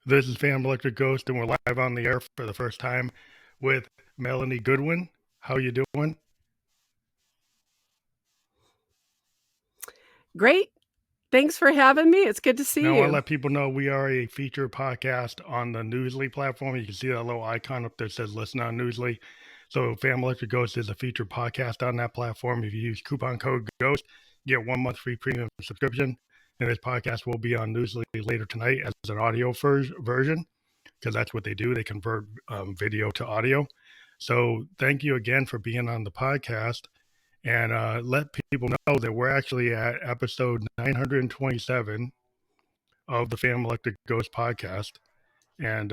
This is Phantom Electric Ghost, and we're live on the air for the first time with Melanie Goodwin. How you doing? Great. Thanks for having me. It's good to see Now, I want to you. let people know we are a featured podcast on the Newsly platform. You can see that little icon up there that says listen on Newsly. So Phantom Electric Ghost is a featured podcast on that platform. If you use coupon code GHOST, you get 1 month free premium subscription. And this podcast will be on Newsly later tonight as an audio version, because that's what they do. They convert video to audio. So thank you again for being on the podcast, and let people know that we're actually at episode 927 of the Phantom Electric Ghost podcast. And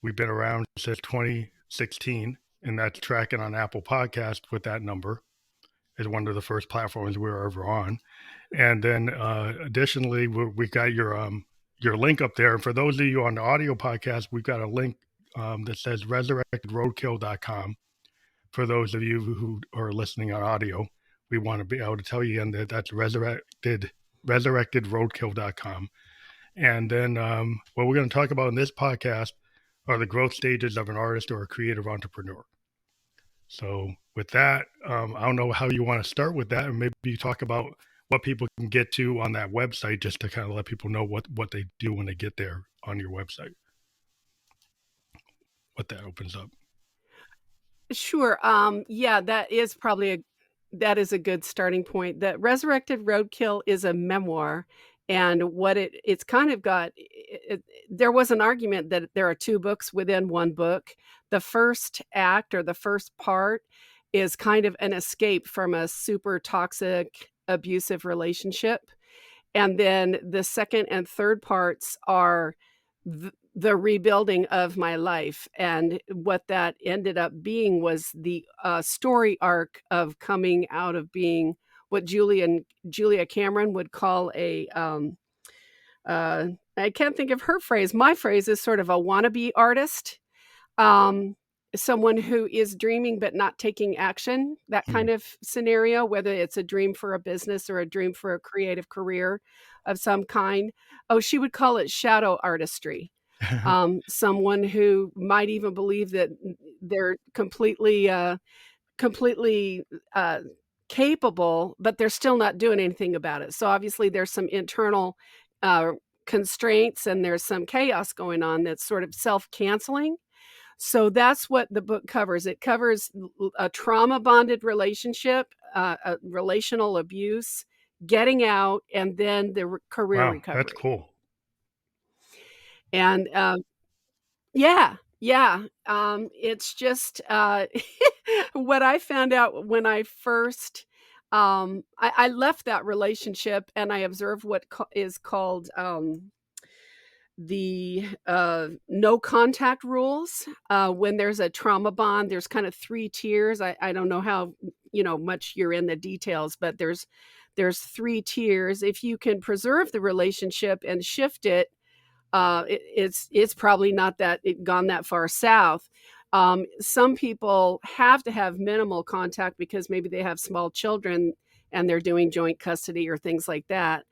we've been around since 2016, and that's tracking on Apple Podcast with that number is one of the first platforms we were ever on. And then additionally, we got your link up there. And for those of you on the audio podcast, we've got a link that says resurrectedroadkill.com. For those of you who are listening on audio, we want to be able to tell you again that that's resurrectedroadkill.com. And then what we're going to talk about in this podcast are the growth stages of an artist or a creative entrepreneur. So with that, I don't know how you want to start with that, and maybe you talk about what people can get to on that website, just to kind of let people know what they do when they get there on your website. What that opens up. Sure. Yeah, that is a good starting point. That Resurrected Roadkill is a memoir, and what it's kind of got. There was an argument that there are two books within one book. The first act or the first part is kind of an escape from a super toxic, abusive relationship. And then the second and third parts are the rebuilding of my life. And what that ended up being was the story arc of coming out of being what Julia Cameron would call I can't think of her phrase. My phrase is sort of a wannabe artist. Someone who is dreaming but not taking action, that kind of scenario, whether it's a dream for a business or a dream for a creative career of some kind. Oh, she would call it shadow artistry. Someone who might even believe that they're completely capable, but they're still not doing anything about it. So obviously there's some internal constraints and there's some chaos going on that's sort of self-canceling. So that's what the book covers. It covers a trauma-bonded relationship, relational abuse, getting out, and then the career recovery. That's cool. And yeah. It's just what I found out when I first I left that relationship, and I observed what is called the no contact rules. When there's a trauma bond, there's kind of 3 tiers. I don't know how much you're in the details, but there's 3 tiers. If you can preserve the relationship and shift it, it's probably not gone that far south. Some people have to have minimal contact because maybe they have small children and they're doing joint custody or things like that.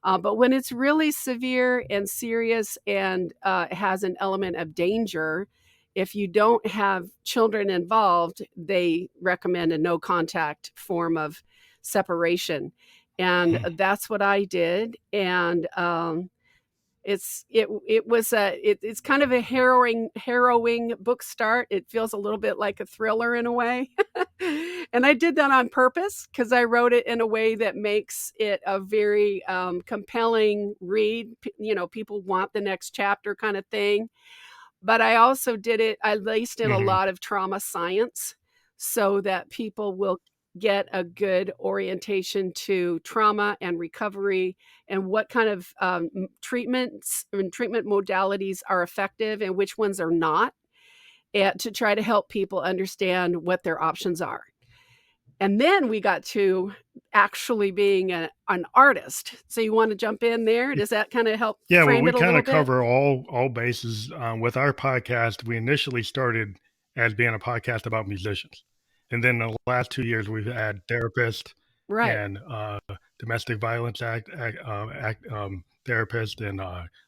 But when it's really severe and serious and has an element of danger, if you don't have children involved, they recommend a no contact form of separation. And that's what I did. And it's kind of a harrowing book start. It feels a little bit like a thriller in a way. And I did that on purpose because I wrote it in a way that makes it a very compelling read. People want the next chapter kind of thing. But I also I laced in a lot of trauma science so that people will get a good orientation to trauma and recovery and what kind of treatments and treatment modalities are effective and which ones are not, and to try to help people understand what their options are. And then we got to actually being an artist. So you want to jump in there? Does that kind of help frame it a little bit? Yeah, well, we kind of cover all bases. With our podcast, we initially started as being a podcast about musicians. And then the last 2 years, we've had therapists and domestic violence therapist and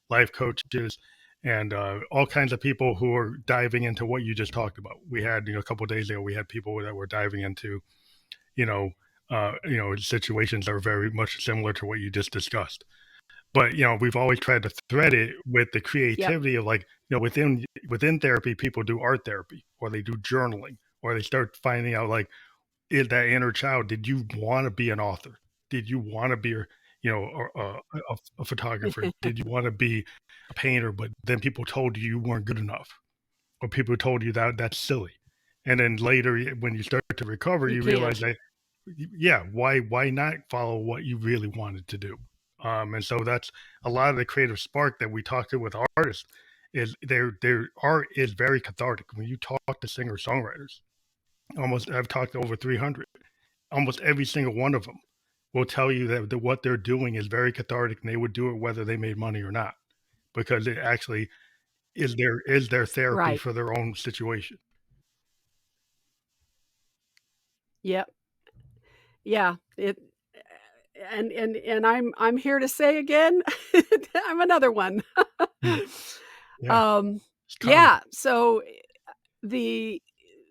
life coaches. and all kinds of people who are diving into what you just talked about. We had, a couple of days ago, we had people that were diving into, you know, situations that are very much similar to what you just discussed. But we've always tried to thread it with the Yep. creativity of, like, within therapy, people do art therapy, or they do journaling, or they start finding out, like, is that inner child. Did you want to be an author? Did you want to be a photographer? Did you want to be a painter? But then people told you weren't good enough, or people told you that that's silly. And then later, when you start to recover, You you realize can't. that, yeah, why not follow what you really wanted to do? And so that's a lot of the creative spark that we talk to with artists. Is their art is very cathartic. When you talk to singer-songwriters, almost, I've talked to over 300, almost every single one of them will tell you that what they're doing is very cathartic, and they would do it whether they made money or not, because it actually is their therapy Right. for their own situation. Yep. Yeah. And I'm here to say again, I'm another one. Mm, yeah, um, it's common. yeah. So the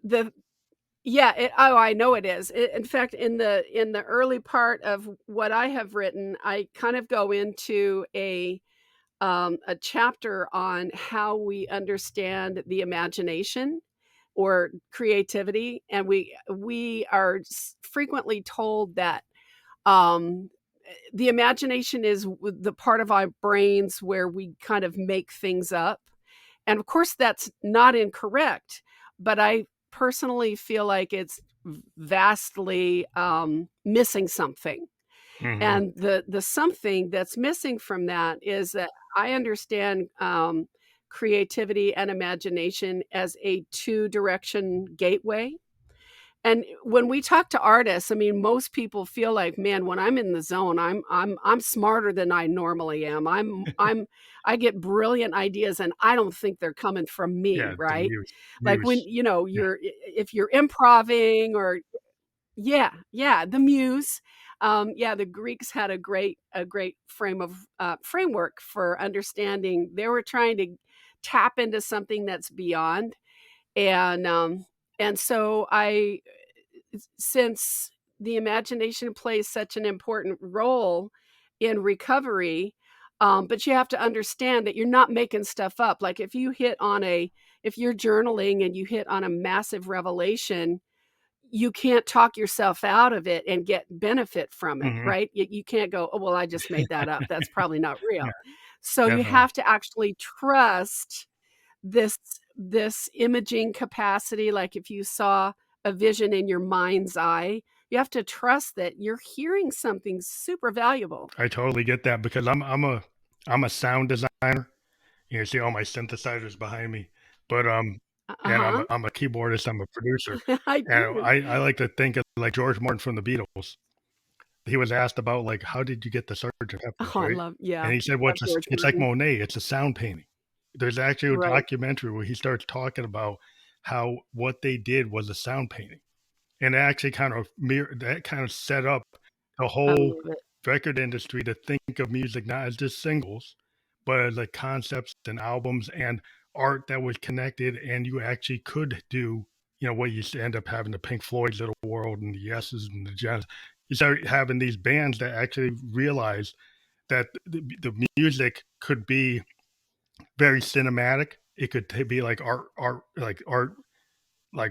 the yeah. I know it is. In fact, in the early part of what I have written, I kind of go into a chapter on how we understand the imagination or creativity, and we are frequently told that um, the imagination is the part of our brains where we kind of make things up, and of course that's not incorrect, but I personally feel like it's vastly missing something. Hmm. And the something that's missing from that is that I understand, creativity and imagination as a two-direction gateway. And when we talk to artists, I mean, most people feel like, "Man, when I'm in the zone, I'm smarter than I normally am. I get brilliant ideas, and I don't think they're coming from me," Yeah, the right? Like when, muse. Yeah. if you're improving or yeah, yeah, the muse. Yeah, the Greeks had a great framework for understanding. They were trying to tap into something that's beyond, and so since the imagination plays such an important role in recovery, but you have to understand that you're not making stuff up. Like if you're journaling and you hit on a massive revelation, you can't talk yourself out of it and get benefit from it, Hmm. right? You can't go, "Oh, well, I just made that up. That's probably not real." Yeah, So you definitely. have to actually trust this this imaging capacity. Like if you saw a vision in your mind's eye, you have to trust that you're hearing something super valuable. I totally get that, because I'm a sound designer. You see all my synthesizers behind me, but and I'm Uh-huh. I'm a keyboardist. I'm a producer, I and do. I like to think of, like, George Martin from the Beatles. He was asked about, like, how did you get the Sergeant Pepper's, Oh, right? And yeah, he said, I "Well, love George it's like Martin. Monet. It's a sound painting." There's actually a Right. documentary where he starts talking about how what they did was a sound painting, and it actually kind of set up the I whole love it. record industry to think of music not as just singles, but as like concepts and albums and art that was connected, and you actually could do, what you end up having, the Pink Floyd's of the world and the Yeses and the Jazz. You start having these bands that actually realize that the music could be very cinematic. It could be like art, like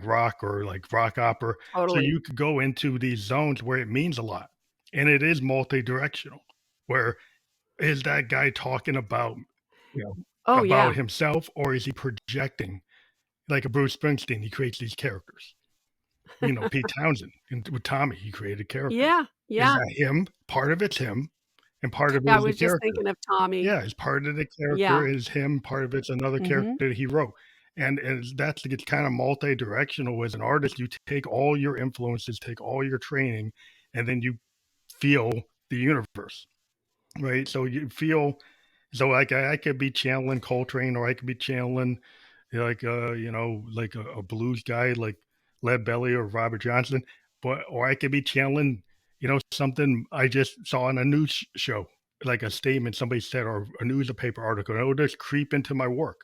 rock, or like rock opera. So Totally. you could go into these zones where it means a lot, and it is multi-directional. Where is that guy talking about, you know, Oh, about yeah. himself, or is he projecting, like a Bruce Springsteen? He creates these characters. Pete Townsend, and with Tommy, he created characters. Yeah, Is yeah. that him? Part of it's him, and part of it Yeah, I is the was just character. thinking of Tommy. Yeah, as part of the character Yeah. is him, part of it's another character Mhm. that he wrote. And that's, it's kind of multi-directional. As an artist, you take all your influences, take all your training, and then you feel the universe, right? So you feel, so like I could be channeling Coltrane, or I could be channeling, like like a blues guy like Lead Belly or Robert Johnson, or I could be channeling, something I just saw on a news show like a statement somebody said or a newspaper article, and it'll just creep into my work.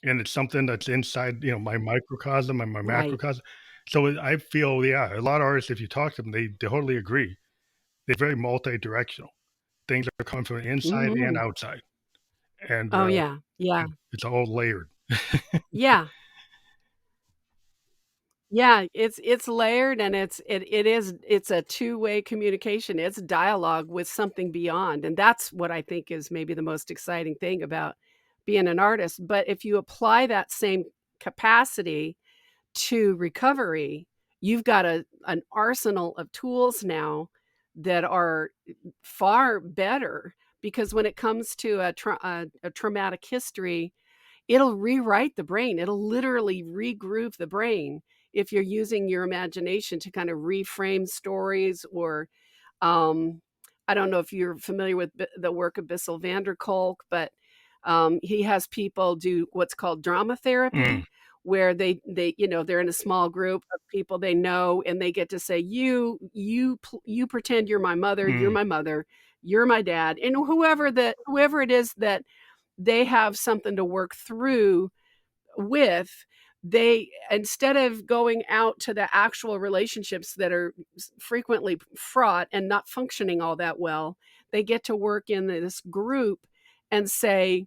And it's something that's inside, my microcosm and my Right. macrocosm. So I feel, yeah, a lot of artists, if you talk to them, they totally agree. They're very multi-directional. Things are coming from the inside and Mhm. outside, and Oh, yeah. Yeah. it's all layered. Yeah. Yeah, it's layered and it's a two-way communication. It's dialogue with something beyond, and that's what I think is maybe the most exciting thing about being an artist. But if you apply that same capacity to recovery, you've got an arsenal of tools now that are far better because when it comes to a traumatic history, it'll rewrite the brain. It'll literally regroove the brain if you're using your imagination to kind of reframe stories or, um, I don't know if you're familiar with the work of Bissell van der Kolk, but he has people do what's called drama Mm, therapy, where they're in a small group of people they know, and they get to say, you pretend you're mm, my mother, you're my dad, and whoever it is that they have something to work through with, they instead of going out to the actual relationships that are frequently fraught and not functioning all that well, they get to work in this group and say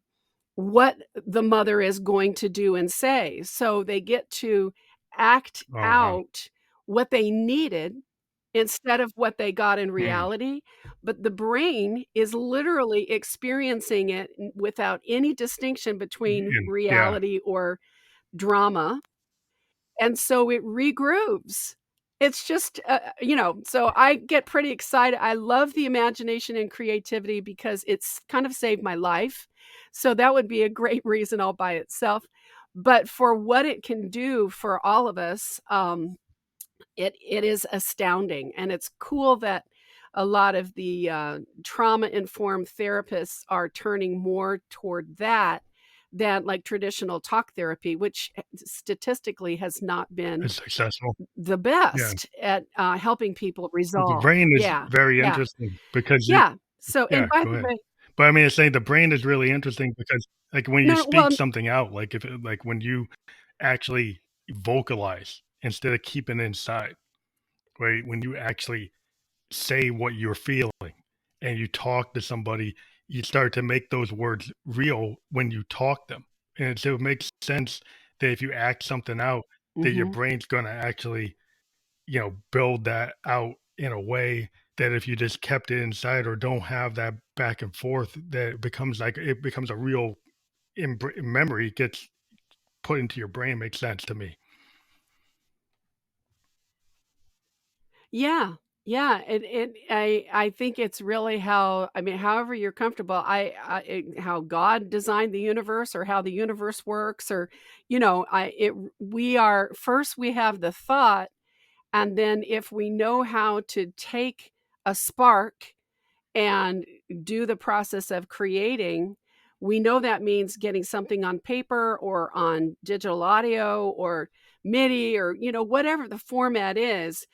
what the mother is going to do and say. So they get to act oh, wow. out what they needed instead of what they got in Mm, reality, but the brain is literally experiencing it without any distinction between and yeah, reality or drama, and so it regrooves. It's just, so I get pretty excited. I love the imagination and creativity because it's kind of saved my life, so that would be a great reason all by itself, but for what it can do for all of us, it is astounding, and it's cool that a lot of the, trauma-informed therapists are turning more toward that than, like, traditional talk therapy, which, statistically has not been it's successful. the Yeah. best at, helping people Well, the resolve. brain is Yeah, very yeah, interesting because yeah. So yeah, and by go the ahead. way But I mean, it's saying the brain is really interesting because, like, when you no, speak well something out, like, like, when you actually vocalize instead of keeping it inside, right? When you actually say what you're feeling and you talk to somebody, you start to make those words real when you talk them. And so it makes sense that if you act something out, that your mhm. brain's gonna actually, build that out in a way that if you just kept it inside or don't have that back and forth, that it becomes a real memory gets put into your brain. Makes sense to me. Yeah, yeah, I think it's really how I mean, however you're comfortable, how God designed the universe or how the universe works or, we are first we have the thought, and then if we know how to take a spark and do the process of creating, we know that means getting something on paper or on digital audio or MIDI or, whatever the format is,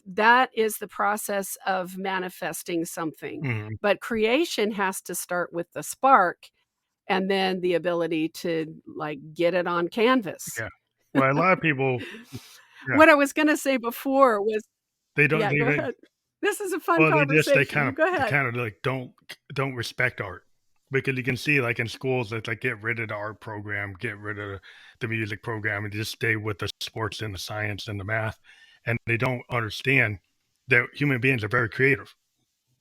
that is the process of manifesting something. Mhm. But creation has to start with the spark and then the ability to, like, get it on canvas. Yeah. Well, a lot of people, yeah, What I was gonna say before was they don't. yeah, go ahead. This is a fun Well, they conversation. kind You of go they ahead. kind of like don't respect art because you can see like in schools that like get rid of the art program, get rid of the music program, and just stay with the sports and the science and the math, and they don't understand that human beings are very creative,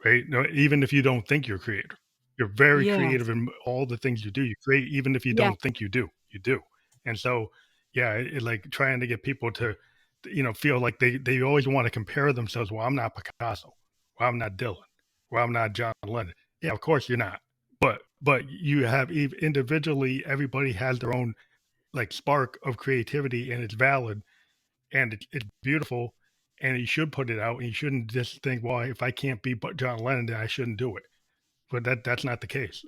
right? No, even if you don't think you're creative, you're very Yes. creative in all the things you do. You create even if you Yeah. don't think you do, and so yeah, like trying to get people to feel like they always want to compare themselves. Well, I'm not Picasso. Well, I'm not Dylan. Well, I'm not John Lennon. Yeah, of course you're not. But you have individually, everybody has their own like spark of creativity, and it's valid and it's beautiful, and you should put it out. And you shouldn't just think, well, if I can't be but John Lennon, then I shouldn't do it. But that's not the case.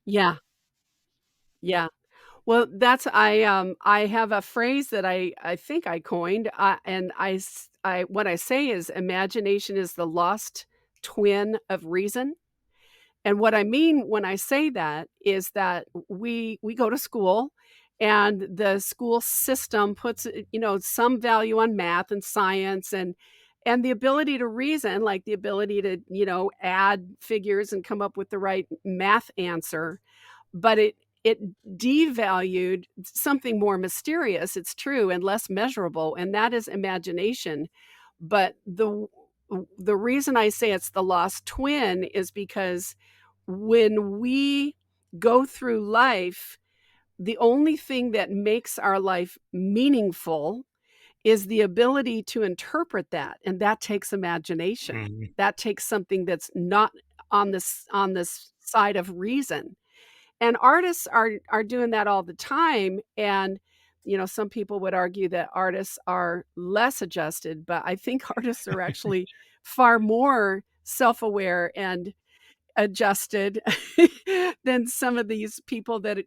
Yeah. Yeah. Well, I have a phrase that I think I coined, and I what I say is imagination is the lost twin of reason. And what I mean when I say that is that we go to school, and the school system puts, some value on math and science, and the ability to reason, like the ability to, add figures and come up with the right math answer. But it devalued something more mysterious, it's true, and less measurable, and that is imagination. But the reason I say it's the lost twin is because when we go through life, the only thing that makes our life meaningful is the ability to interpret that, and that takes imagination. Mhm. That takes something that's not on this side of reason. And artists are doing that all the time, and some people would argue that artists are less adjusted, but I think artists are actually far more self-aware and adjusted than some of these people that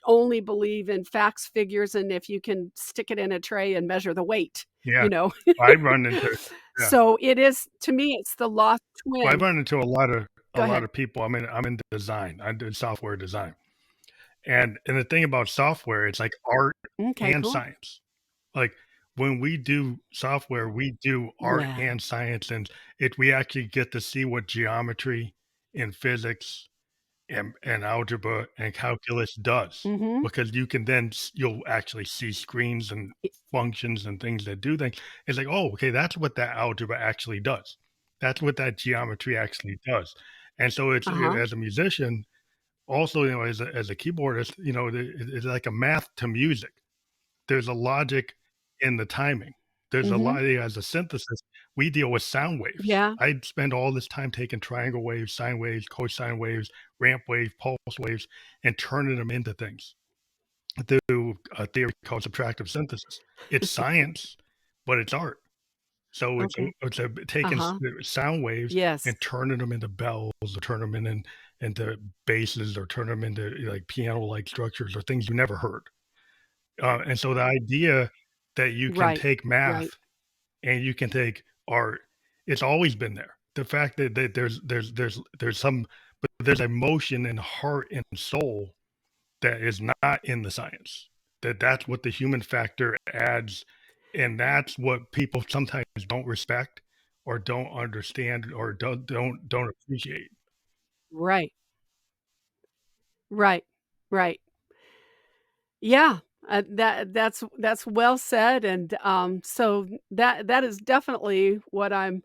only believe in facts, figures, and if you can stick it in a tray and measure the weight, Yeah. you know? I run into yeah. So it is, to me, it's the lost Well, I twin. run into a Go lot ahead. of people. I'm in design. I do software design. And the thing about software, it's like art Okay, and cool. science. Like when we do software, we do art Yeah. and science, and we actually get to see what geometry and physics and algebra and calculus does, Mhm. because you can then you'll actually see screens and Y functions and things that do things. It's like, oh, okay, that's what that algebra actually does. That's what that geometry actually does. And so it's Uh-huh. as a musician, also, as a keyboardist, it's like a math to music. There's a logic in the timing. There's a Mhm. lot as a synthesis, we deal with sound waves. Yeah. I spend all this time taking triangle waves, sine waves, cosine waves, ramp waves, pulse waves, and turning them into things through a theory called subtractive synthesis. It's science, but it's art. So Okay. it's taking Uh-huh. sound waves Yes. and turning them into bells, or turn them into basses, or turn them into like piano-like structures, or things you never heard. And so the idea that you can Right. take Right. math and you can take art, it's always been there. The fact that there's some, but there's emotion and heart and soul that is not in the science. That's what the human factor adds, and that's what people sometimes don't respect or don't understand or don't appreciate. Right. Right. Right. Yeah. That's well said, and, so that is definitely what I'm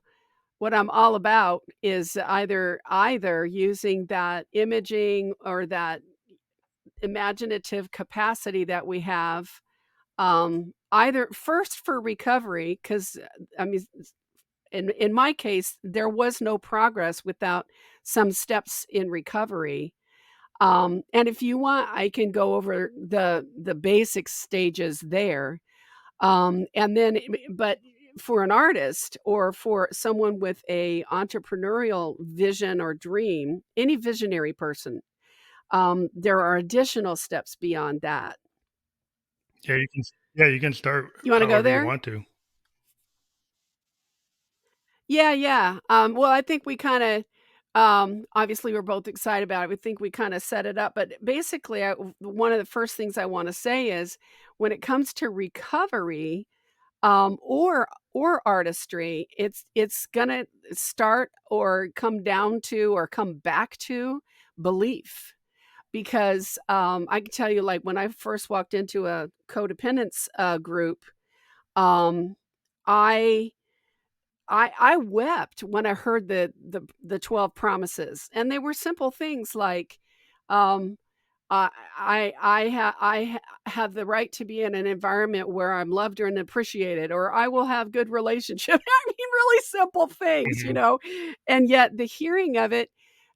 all about, is either using that imaging or that imaginative capacity that we have, either first for recovery, 'cause, I mean, in my case, there was no progress without some steps in recovery. And if you want, I can go over the basic stages there. And then, but for an artist or for someone with a entrepreneurial vision or dream, any visionary person, there are additional steps beyond that. Yeah, you can start You want to go however you there? want to. Yeah, yeah. Well, I think we kind of, obviously, we're both excited about it. We think we kind of set it up, but basically, one of the first things I want to say is when it comes to recovery, or artistry, it's gonna start or come down to or come back to belief. Because I can tell you, like when I first walked into a codependence group, um, I I wept when I heard the 12 promises, and they were simple things like, um, I have the right to be in an environment where I'm loved and appreciated, or I will have good relationship. I mean, really simple things, Mhm. and yet the hearing of it,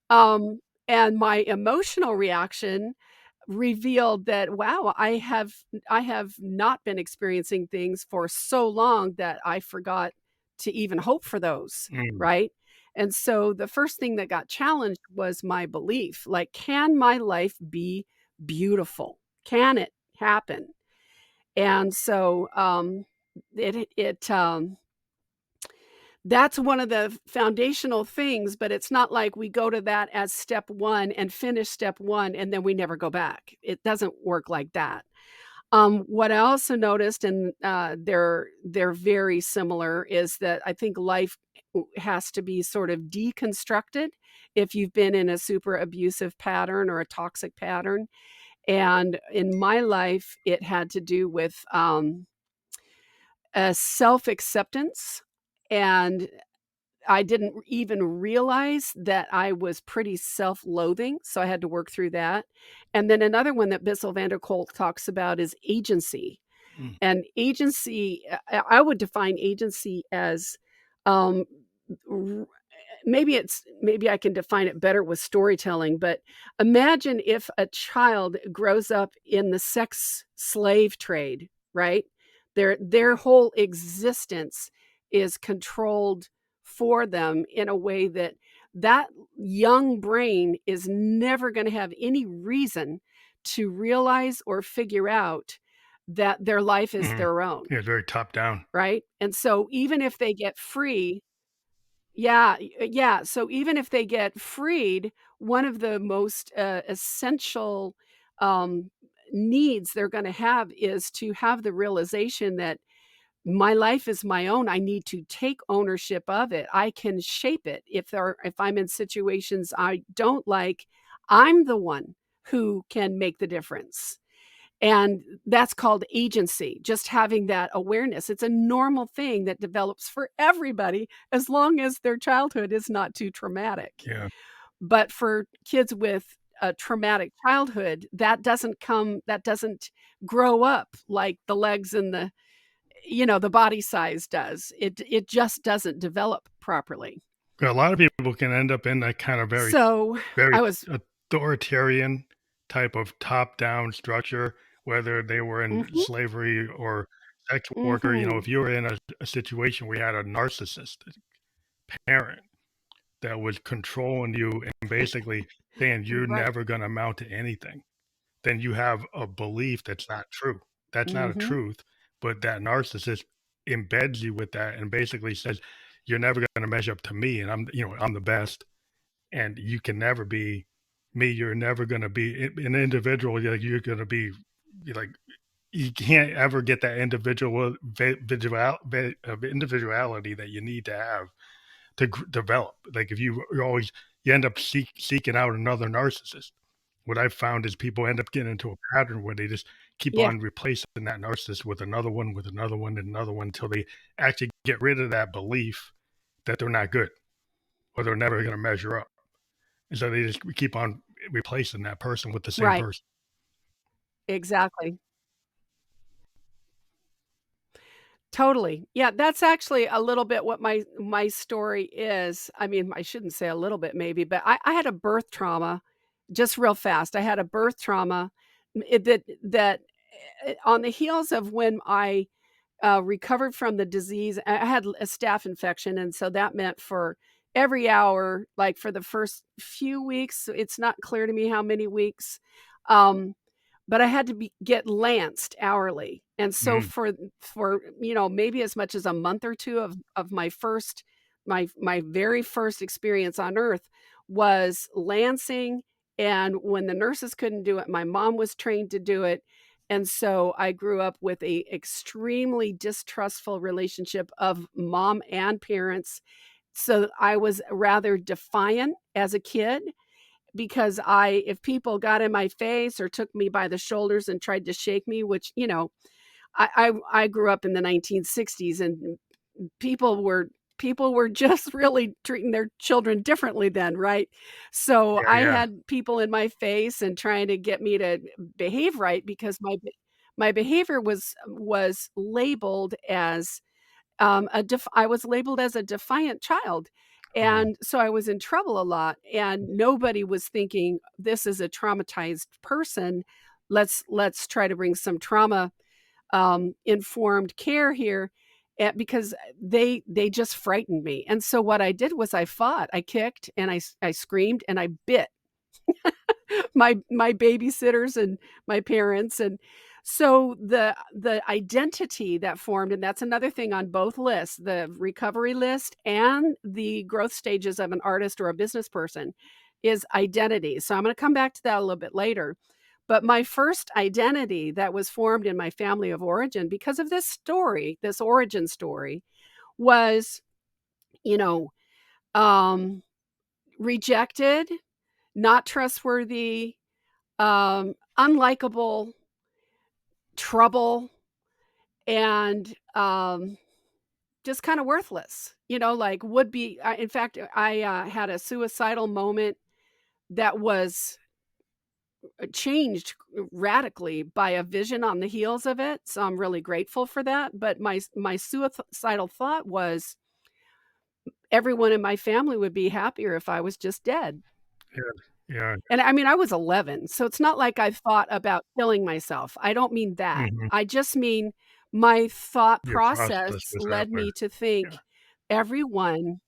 um, and my emotional reaction revealed that, wow, I have not been experiencing things for so long that I forgot to even hope for those, Mm. right? And so the first thing that got challenged was my belief. Like, can my life be beautiful? Can it happen? And so it that's one of the foundational things, but it's not like we go to that as step 1 and finish step 1 and then we never go back. It doesn't work like that. What I also noticed, and they're very similar, is that I think life has to be sort of deconstructed if you've been in a super abusive pattern or a toxic pattern. And in my life, it had to do with self-acceptance, and I didn't even realize that I was pretty self-loathing, so I had to work through that. And then another one that Bissell van der Kolk talks about is agency. Mm. And agency, I would define agency as, um, r maybe I can define it better with storytelling, but imagine if a child grows up in the sex slave trade, right? Their whole existence is controlled for them in a way that that young brain is never gonna have any reason to realize or figure out that their life is Mhm. their own, Yeah, it's very top down. right? And so even if they get free, yeah, yeah, so even if they get freed, one of the most, essential, um, needs they're gonna have is to have the realization that my life is my own. I need to take ownership of it. I can shape it. If I'm in situations I don't like, I'm the one who can make the difference. And that's called agency, just having that awareness. It's a normal thing that develops for everybody as long as their childhood is not too traumatic. Yeah. But for kids with a traumatic childhood, that doesn't grow up like the legs and the body size does. It just doesn't develop properly. A lot of people can end up in that kind of So, very I was authoritarian type of top-down structure, whether they were in mhm, slavery or sex worker. mhm, If you were in a situation where you had a narcissistic parent that was controlling you and basically saying you're right, never going to amount to anything, then you have a belief that's not true. That's not a mhm, truth, but that narcissist embeds you with that and basically says, "You're never going to measure up to me, and I'm the best, and you can never be me. You're never going to be an individual. You're going to be you're like you can't ever get that individuality that you need to have to develop. Like if you always you end up seeking out another narcissist. What I've found is people end up getting into a pattern where they just keep yeah, on replacing that narcissist with another one, and another one until they actually get rid of that belief that they're not good or they're never going to measure up. And so they just keep on replacing that person with the same right, person. exactly. Totally. Yeah, that's actually a little bit what my story is. I mean, I shouldn't say a little bit maybe, but I had a birth trauma, just real fast. I had a birth trauma, on the heels of when I recovered from the disease. I had a staph infection, and so that meant for every hour, like for the first few weeks, it's not clear to me how many weeks, um, but I had to get lanced hourly. And so Mm, for maybe as much as a month or two of my very first experience on earth was lancing. And when the nurses couldn't do it, my mom was trained to do it. And so I grew up with a extremely distrustful relationship of mom and parents. So I was rather defiant as a kid because if people got in my face or took me by the shoulders and tried to shake me, which, I grew up in the 1960s, and people were just really treating their children differently then, right? So yeah, I yeah. had people in my face and trying to get me to behave right because my behavior was labeled as I was labeled as a defiant child. Oh, And so I was in trouble a lot, and nobody was thinking this is a traumatized person. Let's try to bring some trauma informed care here, because they just frightened me. And so what I did was I fought, I kicked, and I screamed, and I bit my babysitters and my parents. And So the identity that formed, and that's another thing on both lists, the recovery list and the growth stages of an artist or a business person, is identity. So I'm going to come back to that a little bit later. But my first identity that was formed in my family of origin because of this story, this origin story, was, you know, rejected, not trustworthy, unlikable, trouble, and just kind of worthless, like would be. In fact, I had a suicidal moment that was changed radically by a vision on the heels of it. So I'm really grateful for that. But my suicidal thought was everyone in my family would be happier if I was just dead. Yeah. Yeah. And I mean, I was 11, so it's not like I thought about killing myself. I don't mean that. Hmm. I just mean my thought Your process process was that led way. me to Yeah. think everyone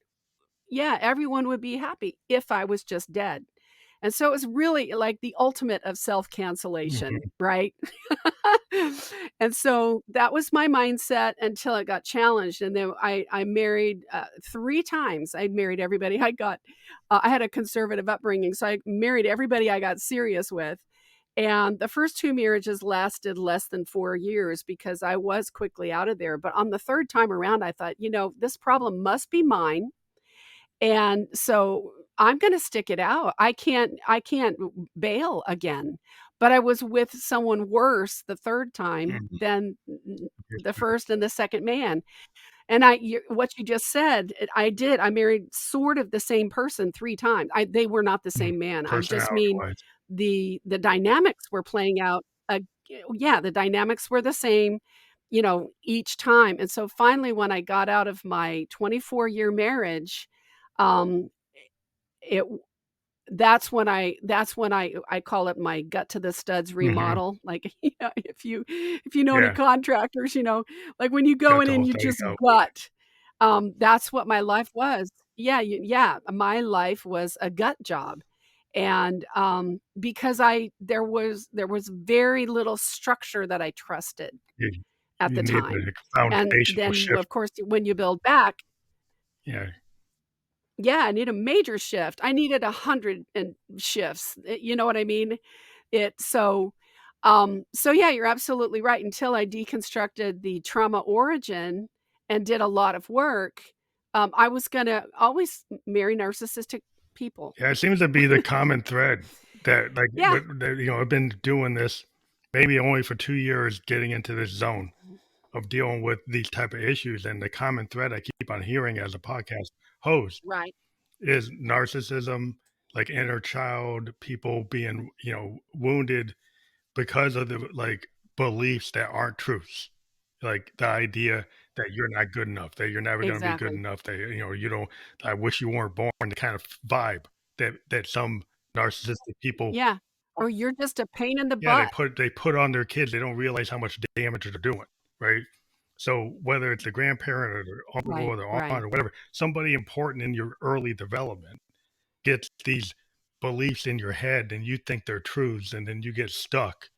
yeah, everyone would be happy if I was just dead. And so it was really like the ultimate of self-cancellation, Hmm. right? And so that was my mindset until it got challenged. And then I married 3 times. I married everybody I got. I had a conservative upbringing, so I married everybody I got serious with. And the first 2 marriages lasted less than 4 years because I was quickly out of there. But on the third time around, I thought, this problem must be mine, and so I'm gonna stick it out. I can't bail again. But I was with someone worse the third time Hmm. than the first and the second man. And what you just said, I did. I married sort of the same person 3 times. They were not the same man. I just Personality mean wise. the dynamics were playing out. Yeah, the dynamics were the same, each time. And so finally, when I got out of my 24-year marriage, um, it that's when I call it my gut to the studs Hmm. remodel. Like, if you know any Yeah. contractors, like when you go Got in the and whole you thing just out. gut. That's what my life was. Yeah, yeah, my life was a gut job. And because there was very little structure that I trusted You, at you the need time. a And foundational then, shift. of course, when you build back, Yeah. yeah, I need a major shift. I needed 100 and shifts. You know what I mean? So yeah, you're absolutely right. Until I deconstructed the trauma origin and did a lot of work, I was gonna always marry narcissistic people. Yeah, it seems to be the common thread that, like, Yeah. I've been doing this maybe only for 2 years, getting into this zone of dealing with these type of issues, and the common thread I keep on hearing as a podcast host Right. is narcissism, like inner child, people being, wounded because of the, like, beliefs that aren't truths. Like, the idea that you're not good enough, that you're never gonna be good Exactly. enough, that, you don't "I wish you weren't born," the kind of vibe that some narcissistic people. Yeah. Or you're just a pain in the Yeah, butt. they put on their kids, they don't realize how much damage they're doing, right? So, whether it's a grandparent or their uncle Right. or their aunt Right. or whatever, somebody important in your early development gets these beliefs in your head, and you think they're truths, and then you get stuck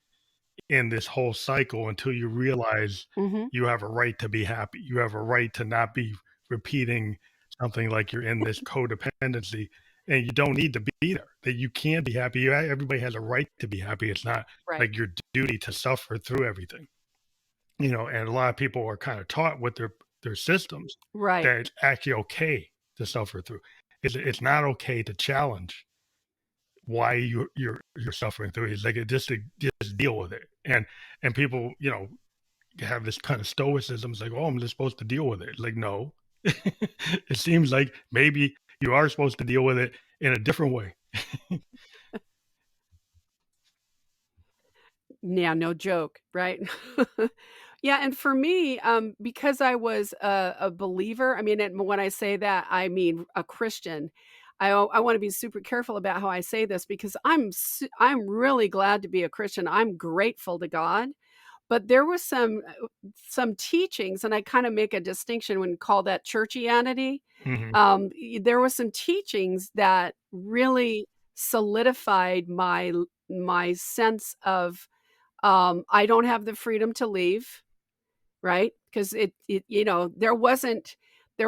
in this whole cycle until you realize Mhm. you have a right to be happy. You have a right to not be repeating something like you're in this codependency, and you don't need to be there. That you can be happy. Everybody has a right to be happy. It's not Right. like your duty to suffer through everything. And a lot of people are kind of taught with their systems Right. that it's actually okay to suffer through. It's not okay to challenge why you're suffering through it. It's like just deal with it. And people, have this kind of stoicism. It's like, oh, I'm just supposed to deal with it. Like, no. It seems like maybe you are supposed to deal with it in a different way. Yeah, no joke, right? Yeah, and for me, because I was a believer, I mean, and when I say that, I mean a Christian. I wanna be super careful about how I say this because I'm really glad to be a Christian. I'm grateful to God, but there was some teachings, and I kinda make a distinction when call that churchianity. Hmm. There was some teachings that really solidified my sense of I don't have the freedom to leave, right? Because there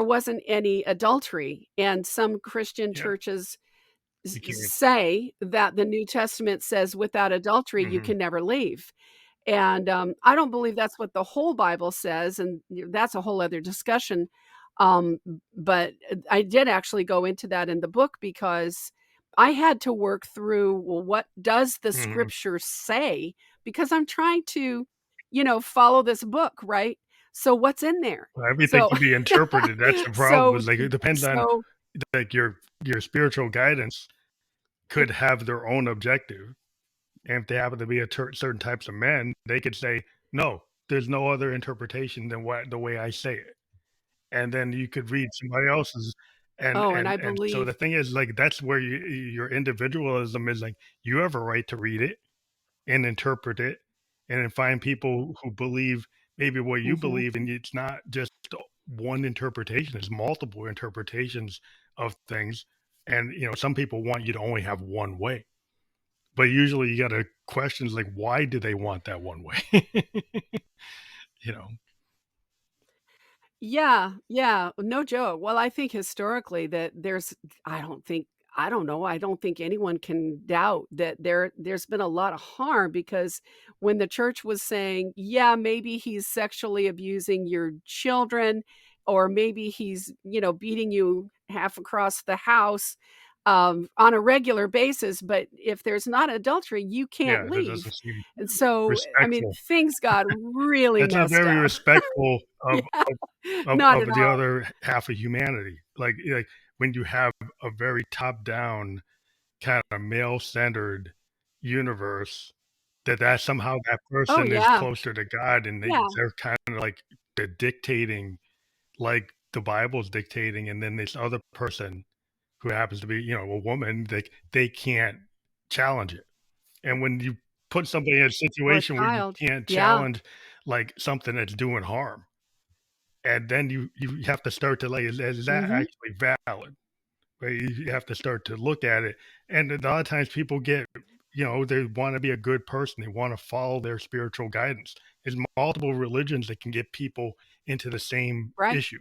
wasn't any adultery, and some Christian Yeah. churches You can't. say that the New Testament says without adultery you Hmm. can never leave. And, I don't believe that's what the whole Bible says, and that's a whole other discussion. But I did actually go into that in the book because I had to work through, well, what does the Hmm. scripture say? Because I'm trying to, follow this book, right? So what's in there? Everything So can be interpreted. That's the problem. so Is like it depends on so like your spiritual guidance could have their own objective, and if they happen to be certain types of men, they could say, "No, there's no other interpretation than what the way I say it." And then you could read somebody else's, and oh, and and I and so believe the thing is, like, that's where your individualism is, like, you have a right to read it and interpret it, and then find people who believe maybe what you Mhm. believe, and it's not just one interpretation, it's multiple interpretations of things, and, some people want you to only have one way, but usually you gotta questions like, why do they want that one way? You know? Yeah, yeah, no joke. Well, I think historically that I don't know, I don't think anyone can doubt that there's been a lot of harm because when the church was saying, "Yeah, maybe he's sexually abusing your children, or maybe he's, beating you half across the house, on a regular basis, but if there's not adultery, you can't Yeah, that leave." doesn't seem And so, I mean, respectful. things got really That's not messed very up. respectful Yeah, of not at the all. other half of humanity. Like when you have a very top down kind of male centered universe, that somehow that Oh, person is yeah. closer to God, and Yeah. they're kind of like they're dictating like the Bible's dictating, and then this other person who happens to be, a woman, they can't challenge it. And when you put somebody in a Or a situation where you child. can't Yeah. challenge, like, something that's doing harm, and then you have to start to, like, is that Mhm. actually valid? Right? You have to start to look at it, and a lot of times people get, they wanna be a good person, they wanna follow their spiritual guidance. There's multiple religions that can get people into the same Right. issue,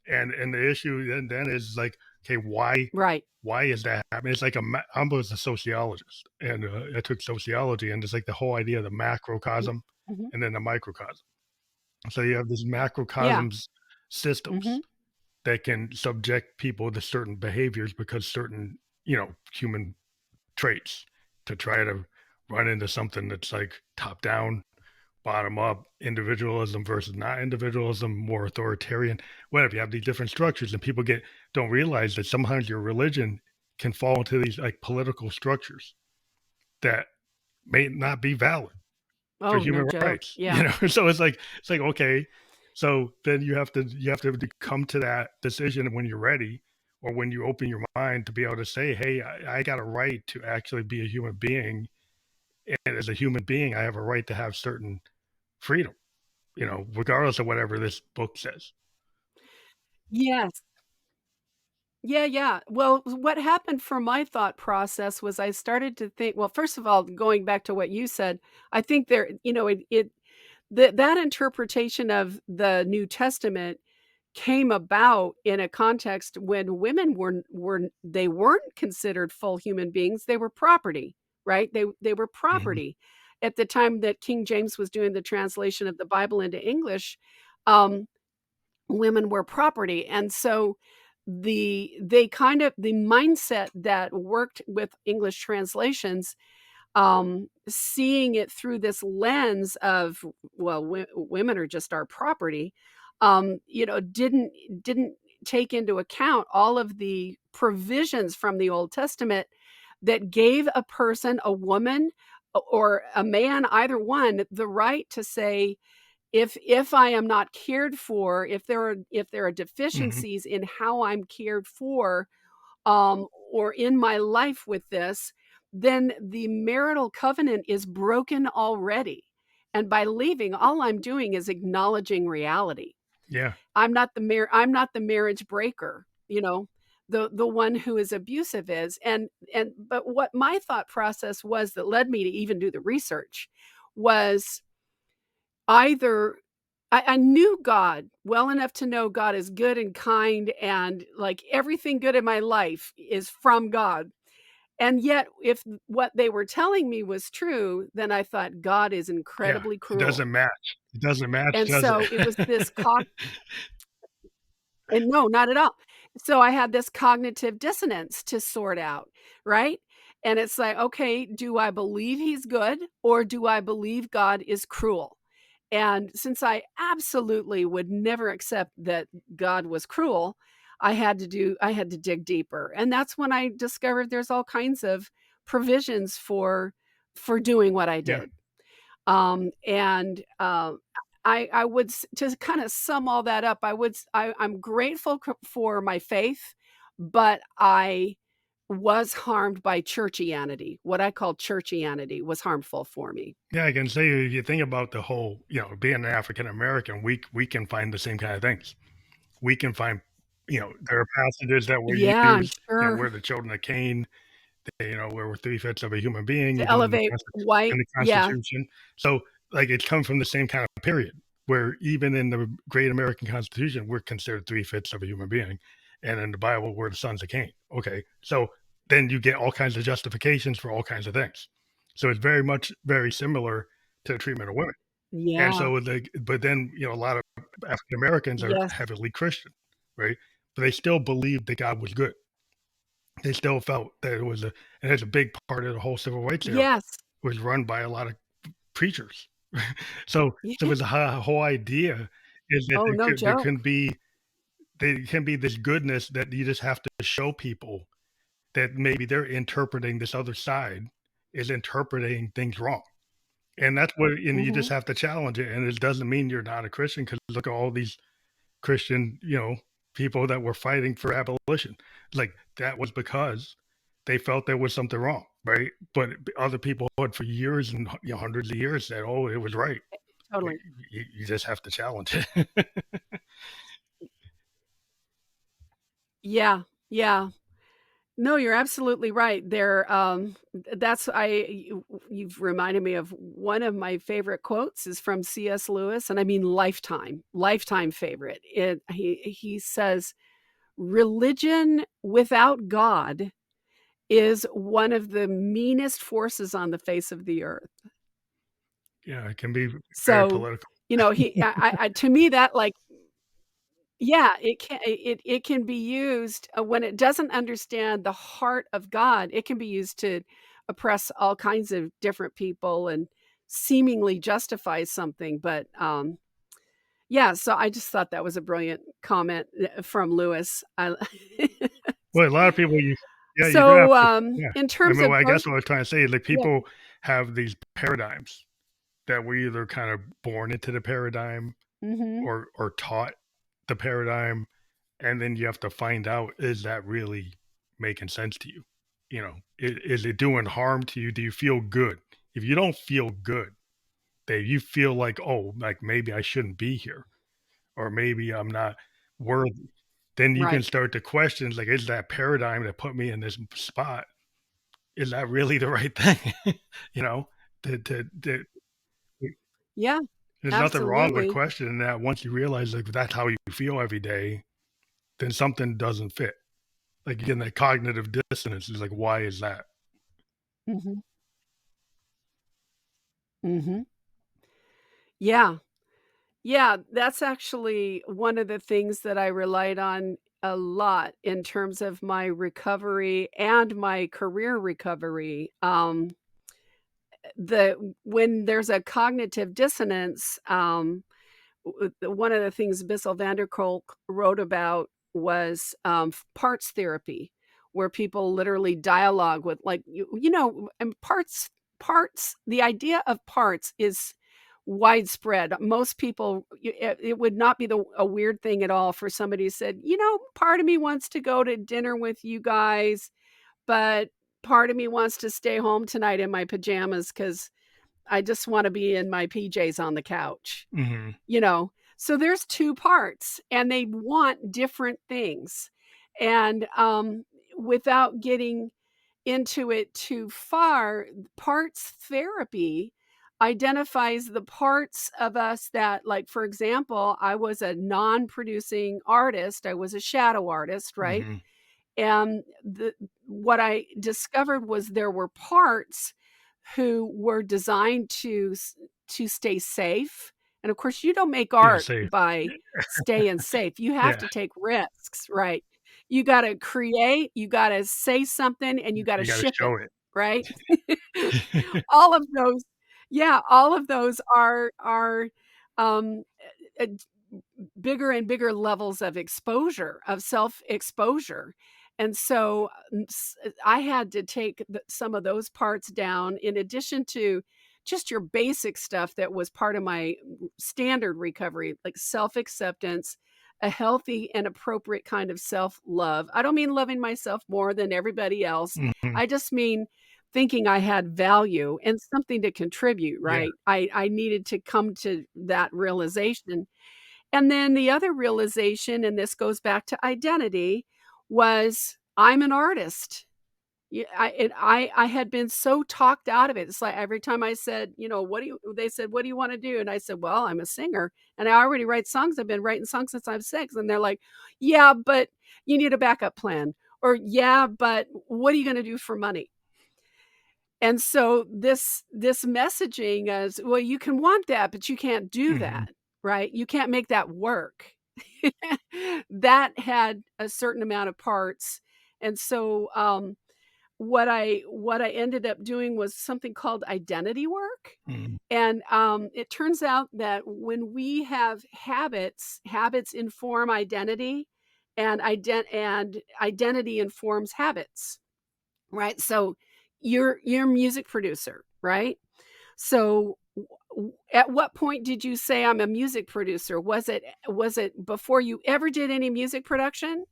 and the issue then is, like, okay, Right. why is that happening? It's like I was a sociologist, and, I took sociology, and it's like the whole idea of the Mm. macrocosm Mhm. and then the microcosm. So you have these Yeah. macrocosms systems Mhm. that can subject people to certain behaviors because certain, human traits to try to run into something that's like top down, bottom up, individualism versus not individualism, more authoritarian, whatever. You have these different structures, and people don't realize that sometimes your religion can fall into these like political structures that may not be valid for Oh, no human joke. rights. Yeah. So it's like okay, so then you have to come to that decision when you're ready, or when you open your mind to be able to say, hey, I got a right to actually be a human being, and as a human being I have a right to have certain freedom, regardless of whatever this book says. Yes. Yeah, yeah. Well, what happened for my thought process was I started to think, well, first of all, going back to what you said, I think there, that interpretation of the New Testament came about in a context when women they weren't considered full human beings, they were property, right? They were Hmm. property. At the time that King James was doing the translation of the Bible into English, um, women were property, and so the mindset that worked with English translations, seeing it through this lens of, well, women are just our property, didn't take into account all of the provisions from the Old Testament that gave a person, a woman or a man, either one, the right to say, if I am not cared for, if there are Hmm. deficiencies in how I'm cared for, or in my life with this, then the marital covenant is broken already. And by leaving, all I'm doing is acknowledging reality. Yeah. I'm not the marriage breaker, the one who is abusive is. And but what my thought process was that led me to even do the research was either I knew God well enough to know God is good and kind, and like everything good in my life is from God. And yet, if what they were telling me was true, then I thought God is Yeah, incredibly it cruel. doesn't match. It doesn't match, And does so it was this it? and no, not at all. So I had this cognitive dissonance to sort out, right? And it's like, okay, do I believe he's good or do I believe God is cruel? And since I absolutely would never accept that God was cruel, I had to dig deeper. And that's when I discovered there's all kinds of provisions for doing what I Yeah. did. And I would to kind of sum all that up. I'm grateful for my faith, but I was harmed by churchianity. What I call churchianity was harmful for me. Yeah, I can say if you think about the whole, being an African American, we can find the same kind of things. We can find, there are passages that were Yeah, I'm used, sure. where the children of Cain, where we're three-fifths of a human being, To even in the elevate white, in the yeah, Constitution. So, like, it comes from the same kind of period where even in the great American Constitution, we're considered three-fifths of a human being, and in the Bible, we're the sons of Cain. Okay, so then you get all kinds of justifications for all kinds of things. So it's very similar to the treatment of women. And yeah, so, like, but then a lot of African Americans are yes, heavily Christian, right? But they still believed that God was good. They still felt that it was and it's a big part of the whole civil rights era yes, was run by a lot of preachers. So it's the whole idea is that oh, no there can joke. be this goodness that you just have to show people that maybe they're interpreting this other side is interpreting things wrong. And that's what and you just Mhm. have to challenge it. And it doesn't mean you're not a Christian because look at all these Christian, people that were fighting for abolition. Like that was because they felt there was something wrong, right? But other people had for years and hundreds of years said, "Oh, it was right." Totally. You just have to challenge it. Yeah, yeah. No, you're absolutely right. That's you've reminded me of one of my favorite quotes is from C.S. Lewis, and I mean lifetime favorite. He says, "Religion without God is one of the meanest forces on the face of the earth." Yeah, it can be very So, political. to me that like yeah, it can be used, when it doesn't understand the heart of God, it can be used to oppress all kinds of different people and seemingly justify something, but, yeah, so I just thought that was a brilliant comment, from Lewis. I Well, a lot of people use yeah, you do have So, to yeah. in I terms mean, of well, I both guess what I was trying to say is like yeah, people have these paradigms that we're either kind of born into the paradigm mhm, or taught the paradigm, and then you have to find out, is that really making sense to you? Is it doing harm to you? Do you feel good? If you don't feel good, that you feel like, oh, like maybe I shouldn't be here, or maybe I'm not worthy, then you can right. start to question, like, is that paradigm that put me in this spot, is that really the right thing? you know, to Yeah, there's nothing wrong with absolutely. questioning that once you realize like that's how you feel every day, then something doesn't fit. Like again, that cognitive dissonance is like, why is that? Mhm, mhm. Yeah. Yeah, that's actually one of the things that I relied on a lot in terms of my recovery and my career recovery. When there's a cognitive dissonance, one of the things Bissell van der Kolk wrote about was parts therapy, where people literally dialogue with, like, and parts. The idea of parts is widespread. Most people, it would not be a weird thing at all for somebody who said, part of me wants to go to dinner with you guys, but part of me wants to stay home tonight in my pajamas because I just want to be in my PJs on the couch. Hmm. So there's 2 parts, and they want different things. And, without getting into it too far, parts therapy, identifies the parts of us that, like, for example, I was a non-producing artist. I was a shadow artist, right? Mhm. And what I discovered was there were parts who were designed to stay safe. And of course, you don't make Yeah, art safe. by staying safe. You have Yeah, to take risks, right? You gotta create, you gotta say something, and you gotta you gotta ship it, show it. right? All of those, yeah, all of those are, um, eh, bigger and bigger levels of exposure, of self-exposure, and so, I had to take some of those parts down in addition to just your basic stuff that was part of my standard recovery, like self-acceptance, a healthy and appropriate kind of self-love. I don't mean loving myself more than everybody else. Mhm. I just mean thinking I had value and something to contribute, Yeah. right? I needed to come to that realization, and then the other realization, and this goes back to identity, was I'm an artist. Yeah, I had been so talked out of it. It's like every time I said, "What do you," they said, "What do you wanna do?" And I said, "Well, I'm a singer, and I already write songs. I've been writing songs since I'm 6." And they're like, "Yeah, but you need a backup plan." Or, "Yeah, but what are you gonna do for money?" And so this messaging is, well, you can want that, but you can't do Mhm. that, right? You can't make that work. That had a certain amount of parts. And so what I ended up doing was something called identity work. Mhm. And it turns out that when we have habits, habits inform identity, and identity informs habits. Right? So you're a music producer, right? So at what point did you say I'm a music producer? Was it before you ever did any music production,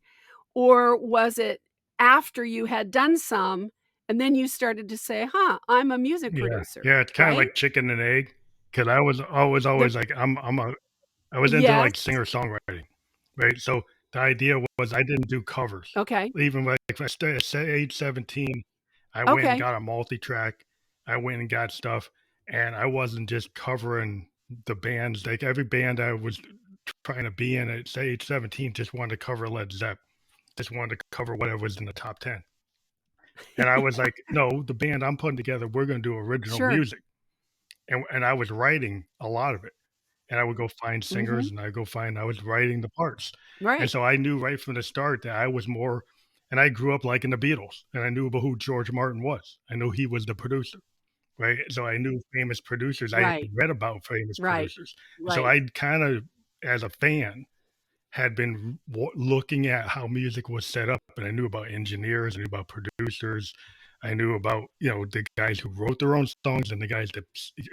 or was it after you had done some and then you started to say, "Huh, I'm a music Yeah. producer." Yeah, it's kinda Right? like chicken and egg, 'cause I was The always like, I was into, Yes. like, singer-songwriting, right? So, the idea was I didn't do covers. Okay. Even, like, if I stay at age 17, I went and Okay. got a multi-track, I went and got stuff, and I wasn't just covering the bands, like, every band I was trying to be in at, say, age 17 just wanted to cover Led Zepp, just wanted to cover whatever was in the top 10. And I was like, "No, the band I'm putting together, we're gonna do original Sure. music." And I was writing a lot of it. And I would go find singers, Mhm. and I was writing the parts. And Right. so I knew right from the start that I was more, and I grew up liking the Beatles, and I knew about who George Martin was. I knew he was the producer, right? So I knew famous producers. I had Right. read about famous Right. producers. So Right. I kind of, as a fan, had been looking at how music was set up, and I knew about engineers, I knew about producers, I knew about, the guys who wrote their own songs and the guys that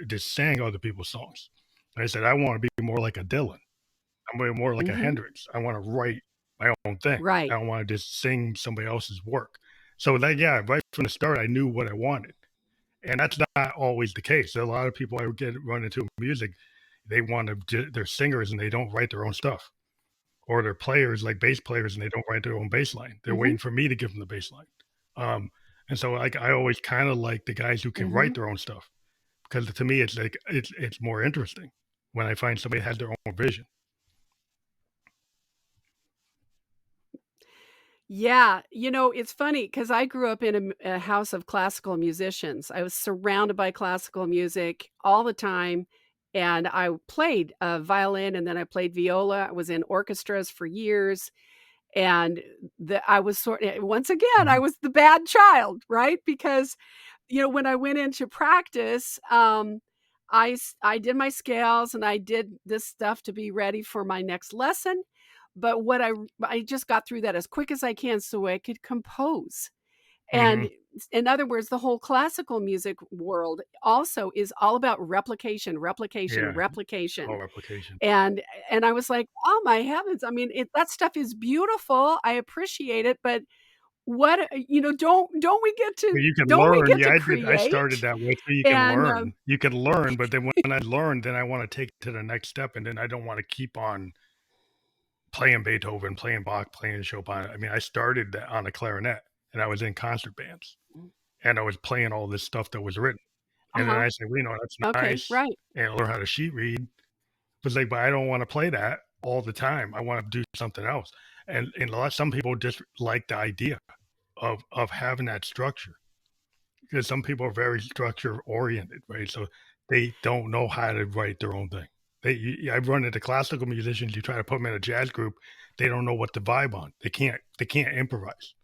just sang other people's songs. And I said, I want to be more like a Dylan. I'm more like a Mhm. Hendrix. I want to write my own thing. I Right. don't want to just sing somebody else's work. So that, yeah, right from the start, I knew what I wanted. And that's not always the case. A lot of people I get run into in music, they want to, they're singers and they don't write their own stuff, or they're players like bass players and they don't write their own bass line. They're Mhm. waiting for me to give them the bass line. Um, and so like I always kind of like the guys who can write Mhm. their own stuff, because to me it's like it's more interesting when I find somebody that has their own vision. Yeah, it's funny because I grew up in a house of classical musicians. I was surrounded by classical music all the time, and I played, violin, and then I played viola. I was in orchestras for years, and I was once again, I Mhm. was the bad child, right? Because, when I went into practice, I did my scales and I did this stuff to be ready for my next lesson, but I just got through that as quick as I can so I could compose. And Mhm. in other words, the whole classical music world also is all about replication, replication, Yeah, it's all replication. replication. And I was like, "Oh my heavens." I mean, that stuff is beautiful. I appreciate it, but But you can don't we learn. get Yeah, to I started create? that way so you can And, learn. You can learn, but then when I learn, then I want to take it to the next step, and then I don't want to keep on playing Beethoven, playing Bach, playing Chopin. I mean, I started that on a clarinet, and I was in concert bands, and I was playing all this stuff that was written. And then Uh-huh. I say, "Well, that's Okay, nice, right. and I learn how to sheet read." But it's like, "But I don't wanna play that all the time. I wanna do something else." And a lot some people just like the idea of having that structure, because some people are very structure oriented, right? So they don't know how to write their own thing. I've run into classical musicians. You try to put them in a jazz group, they don't know what to vibe on. They can't improvise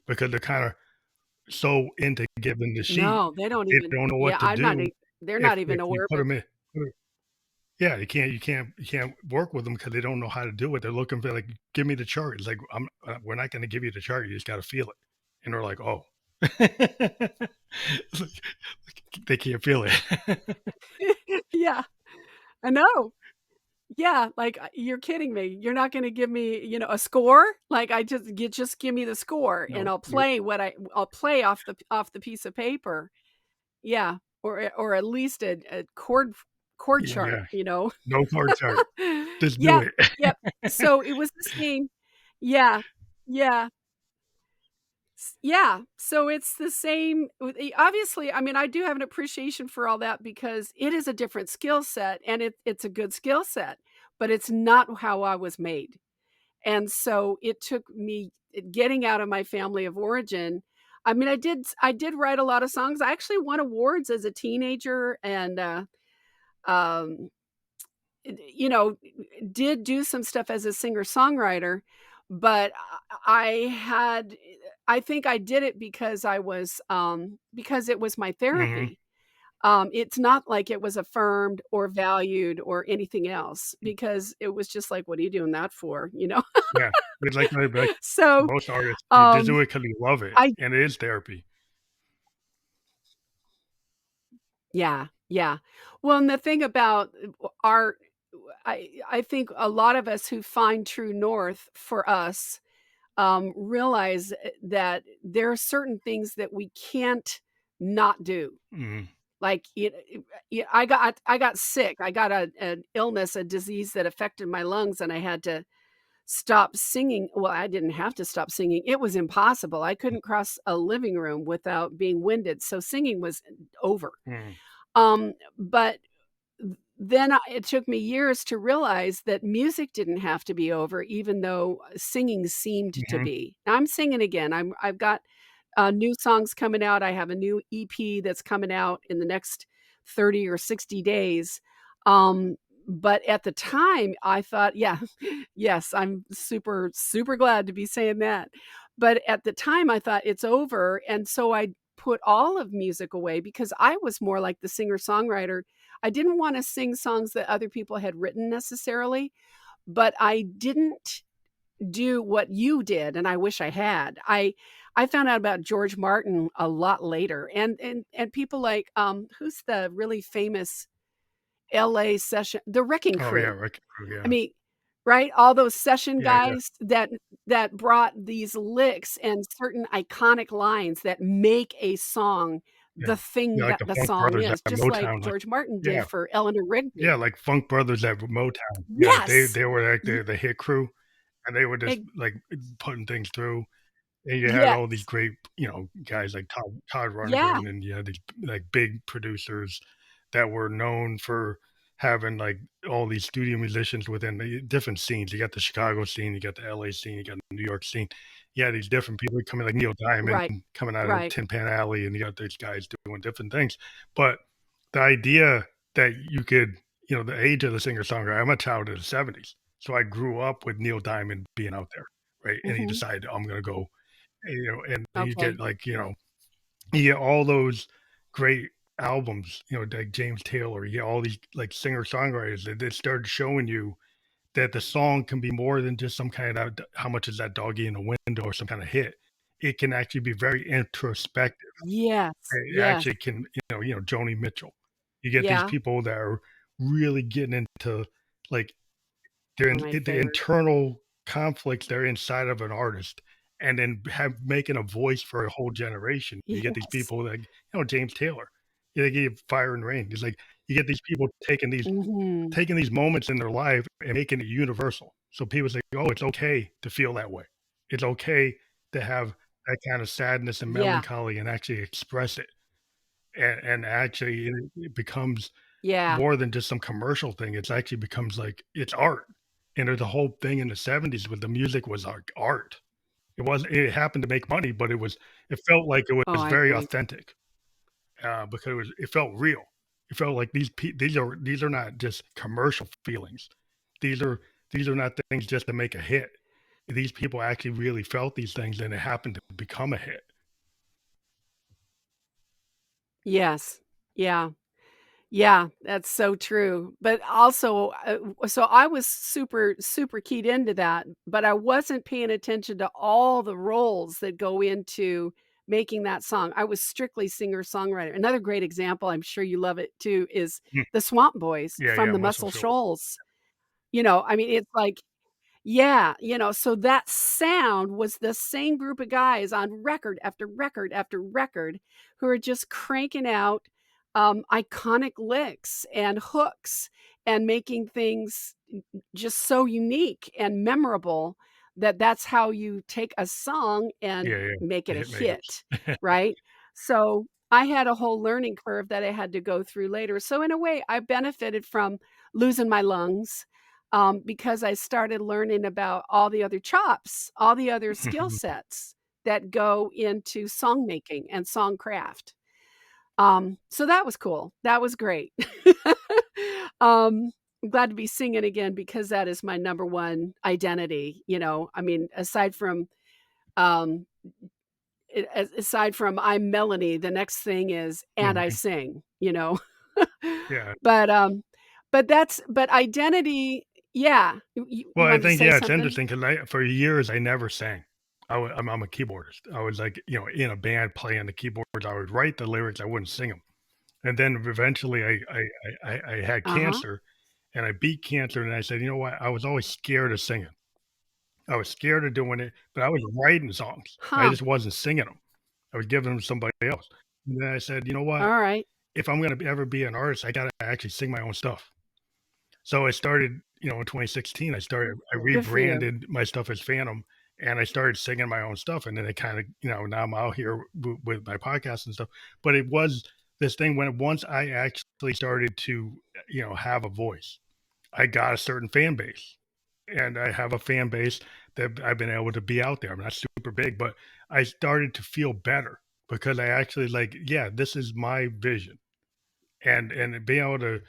because they're kind of so into giving the sheet, No, they don't they even don't know yeah, what to I'm not do e they're if not even if you aware put of it. them in. Yeah, you can't work with them because they don't know how to do it. They're looking for like, "Give me the chart." It's like, we're not gonna give you the chart, you just gotta feel it." And they're like, "Oh." It's like, they can't feel it. Yeah, I know. Yeah, like, you're kidding me. You're not gonna give me, a score? Like, just give me the score, and Nope, I'll nope. play I'll play off the piece of paper. Yeah, or at least a chord Yeah, chart, yeah. No card chart. Just do Yeah, it. yep. So, it was the same. Yeah, yeah. Yeah, so it's the same with obviously, I mean, I do have an appreciation for all that because it is a different skill set and it's a good skill set, but it's not how I was made. And so it took me getting out of my family of origin. I mean, I did write a lot of songs. I actually won awards as a teenager and um you know, did do some stuff as a singer-songwriter, but I think I did it because it was my Mhm. therapy. It's not like it was affirmed or valued or anything else because it was just like, "What are you doing that for?" You know? Yeah. It's like So, most artists, you just um, do it because you love it, I and it is therapy. yeah, yeah. Well, and the thing about art, I think a lot of us who find true north for us realize that there are certain things that we can't not do. Mhm. Like I got sick. I got an illness, a disease that affected my lungs, and I had to stop singing. Well, I didn't have to stop singing. It was impossible. I couldn't cross a living room without being winded. So singing was over. Mhm. But then it took me years to realize that music didn't have to be over, even though singing seemed to Mhm. be. Now I'm singing again. I've got new songs coming out. I have a new EP that's coming out in the next 30 or 60 days. But at the time, I thought, yeah, yes, I'm super, super glad to be saying that. But at the time, I thought it's over. And so I put all of music away because I was more like the singer songwriter. I didn't want to sing songs that other people had written necessarily, but I didn't do what you did, and I wish I had. I found out about George Martin a lot later, and people like, who's the really famous LA session The Wrecking Oh, yeah, Crew. Wrecking Crew, I yeah. mean, right? All those session Yeah, yeah, guys that brought these licks and certain iconic lines that make a song yeah. the thing Yeah, like that the the Funk song Brothers at is, just like Motown, like George Martin did yeah, for Eleanor yeah, Rigby. like Funk Brothers at Motown. Yeah, they Yes. they were like Ye the hit crew, and they were just, e like, putting things through. And you had all these yes. great, guys like Todd Yeah. Rundgren, and you had these, like, big producers that were known for having, like, all these studio musicians within the different scenes. You got the Chicago scene, you got the LA scene, you got the New York scene. You had these different people coming, like Neil Diamond Right. coming out of Right. Tin Pan Alley, and you got these guys doing different things. But the idea that you could, the age of the singer-songwriter, I'm a child of the '70s, so I grew up with Neil Diamond being out there, right? And he Mhm. decided, "I'm gonna go," and you get Okay. like, you get all those great albums, like James Taylor, you get all these like singer-songwriters that started showing you that the song can be more than just some kind of how much is that doggy in the window or some kind of hit. It can actually be very introspective. Yes. It Yes. actually can, Joni Mitchell. You get these Yeah. people that are really getting into like One of my the favorites. internal conflicts that are inside of an artist, and then have making a voice for a whole generation. You get these Yes. people like, James Taylor. Yeah, they give Fire and Rain. It's like you get these people Mhm. taking these moments in their life and making it universal. So people say, "Oh, it's okay to feel that way. It's okay to have that kind of sadness and Yeah. melancholy and actually express it." and actually it becomes Yeah. more than just some commercial thing. It's actually becomes like it's art. And there's a whole thing in the 70s with the music was like art. It happened to make money, but it felt like it Oh, was I very agree. authentic, because it felt real. It felt like these are not just commercial feelings. These are these are not things just to make a hit. These people actually really felt these things, and it happened to become a hit. Yes. Yeah. Yeah, that's so true. But also, so I was super, super keyed into that, but I wasn't paying attention to all the roles that go into making that song. I was strictly singer-songwriter. Another great example, I'm sure you love it too, is Mm. the Swamp Boys Yeah, from yeah, the Muscle Muscle Shoals. Shoals. I mean, it's like yeah, so that sound was the same group of guys on record after record after record who are just cranking out, iconic licks and hooks and making things just so unique and memorable that that's how you take a song and Yeah, yeah, make the it a hit makers. hit, right? So, I had a whole learning curve that I had to go through later. So, in a way, I benefited from losing my lungs, because I started learning about all the other chops, all the other skill sets that go into song making and songcraft. So that was cool. That was great. I'm glad to be singing again because that is my number one identity. I mean, um, aside from I'm Melanie, the next thing is and I Mhm. sing. Yeah. But but identity, yeah. You Well, I wanted to think, say yeah, it's something? interesting because for years, I never sang. I'm a keyboardist. I was like, in a band playing the keyboards. I would write the lyrics, I wouldn't sing them. And then eventually I had Uh-huh. cancer, and I beat cancer, and I said, "You know what? I was always scared of singing. I was scared of doing it, but I was writing songs. I Huh. just wasn't singing them. I was giving them to somebody else." And then I said, "You know what? Alright. If I'm gonna ever be an artist, I gotta actually sing my own stuff." So I started, in 2016, I Good for you. rebranded my stuff as Phantom, and I started singing my own stuff, and then it kinda, now I'm out here with my podcast and stuff, but it was this thing when once I actually started to, have a voice, I got a certain fan base, and I have a fan base that I've been able to be out there. I'm not super big, but I started to feel better because I actually like, yeah, this is my vision, and being able to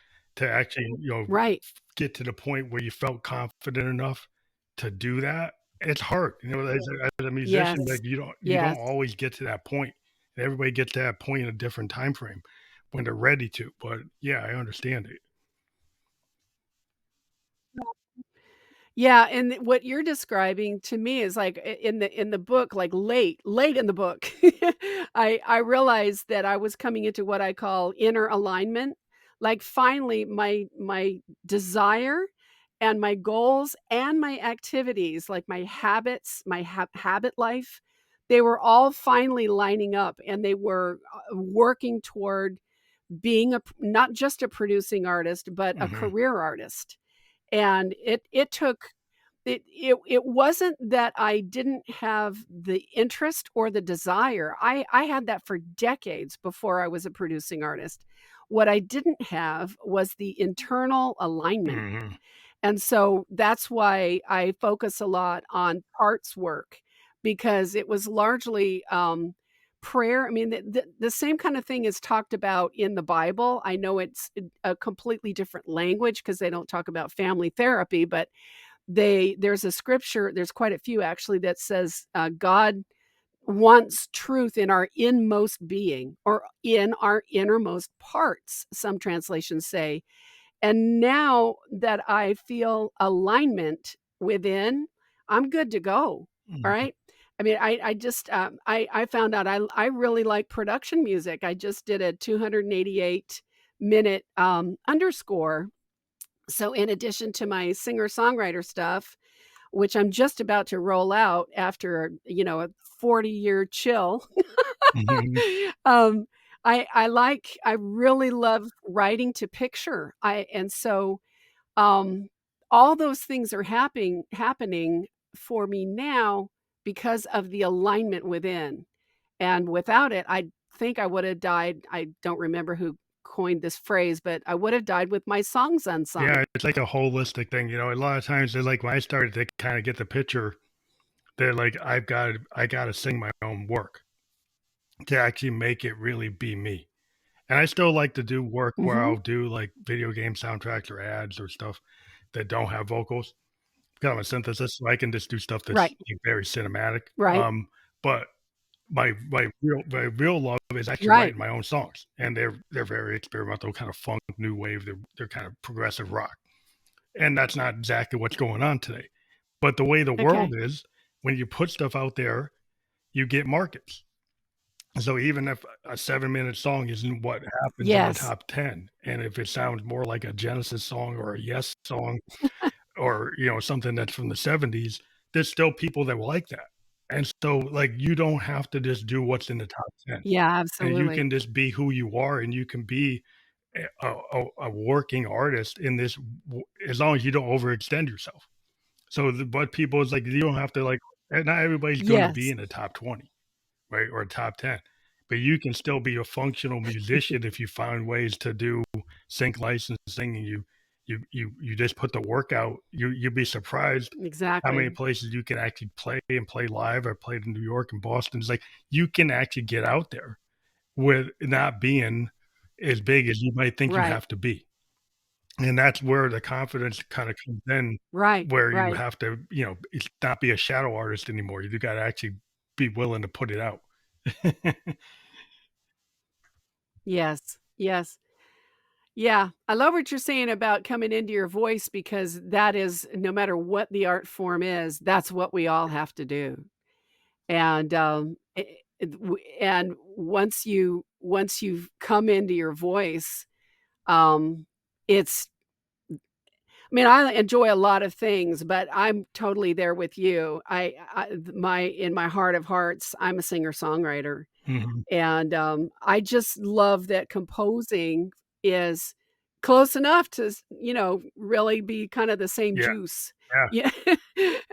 actually, Right. get to the point where you felt confident enough to do that, it's hard. As a musician, Yes. like, you don't Yes. always get to that point. Everybody gets to that point in a different time frame when they're ready to, but, yeah, I understand it. Yeah, and what you're describing to me is like in the book, like late in the book, I realized that I was coming into what I call inner alignment. Like finally my desire and my goals and my activities, like my habits, my habit life, they were all finally lining up and they were working toward being not just a producing artist, but a Mhm, career artist. And it took it wasn't that I didn't have the interest or the desire. I had that for decades before I was a producing artist. What I didn't have was the internal alignment. mhm, And so that's why I focus a lot on parts work because it was largely prayer. I mean, the same kind of thing is talked about in the Bible. I know it's a completely different language because they don't talk about family therapy, but there's a scripture, there's quite a few actually that says God wants truth in our inmost being or in our innermost parts, some translations say. And now that I feel alignment within, I'm good to go. All mhm, right. I mean, I just I found out I really like production music. I just did a 288-minute underscore. So in addition to my singer-songwriter stuff, which I'm just about to roll out after, a 40-year chill. mhm, um, I really love writing to picture. I and so all those things are happening for me now because of the alignment within. And without it, think I would have died. I don't remember who coined this phrase, but I would have died with my songs Yeah, unsung. it's like a holistic thing, you know, a lot of times they're like when I started to kinda get the picture, they're like, I gotta sing my own work to actually make it really be me. And I still like to do work where Mhm. I'll do, like, video game soundtracks or ads or stuff that don't have vocals. Kind of a synthesis, so I can just do stuff that's, Right. like, very cinematic, Right. but my real love is actually Right. writing my own songs, and they're very experimental, kind of funk, new wave, they're kind of progressive rock, and that's not exactly what's going on today. But the way the world Okay. is, when you put stuff out there, you get markets. So even if a 7-minute song isn't what happens in the Yes. top 10, and if it sounds more like a Genesis song or a Yes song or, you know, something that's from the '70s, there's still people that will like that. And so, like, you don't have to just do what's in the top 10, Yeah, and you absolutely. can just be who you are, and you can be a working artist in this w as long as you don't overextend yourself. So, but people is like, you don't have to, like and not everybody's gonna be Yes. in the top 20, right, or top 10, but you can still be a functional musician if you find ways to do sync licensing and you just put the work out. You'd be surprised how many Exactly. places you can actually play and play live. I played in New York and Boston. It's like you can actually get out there with not being as big as you might think you Right. have to be. And that's where the confidence kind of comes in, Right. where you Right. have to, you know, it's not be a shadow artist anymore. You got to actually be willing to put it out. Yes. Yes. Yeah, I love what you're saying about coming into your voice because that is no matter what the art form is, that's what we all have to do. And, and once you've come into your voice, um, it's I mean, I enjoy a lot of things, but I'm totally there with you. My in my heart of hearts, I'm a singer-songwriter. Mhm. And, I just love that composing is close enough to really be kind of the same Yeah, juice. yeah. Yeah,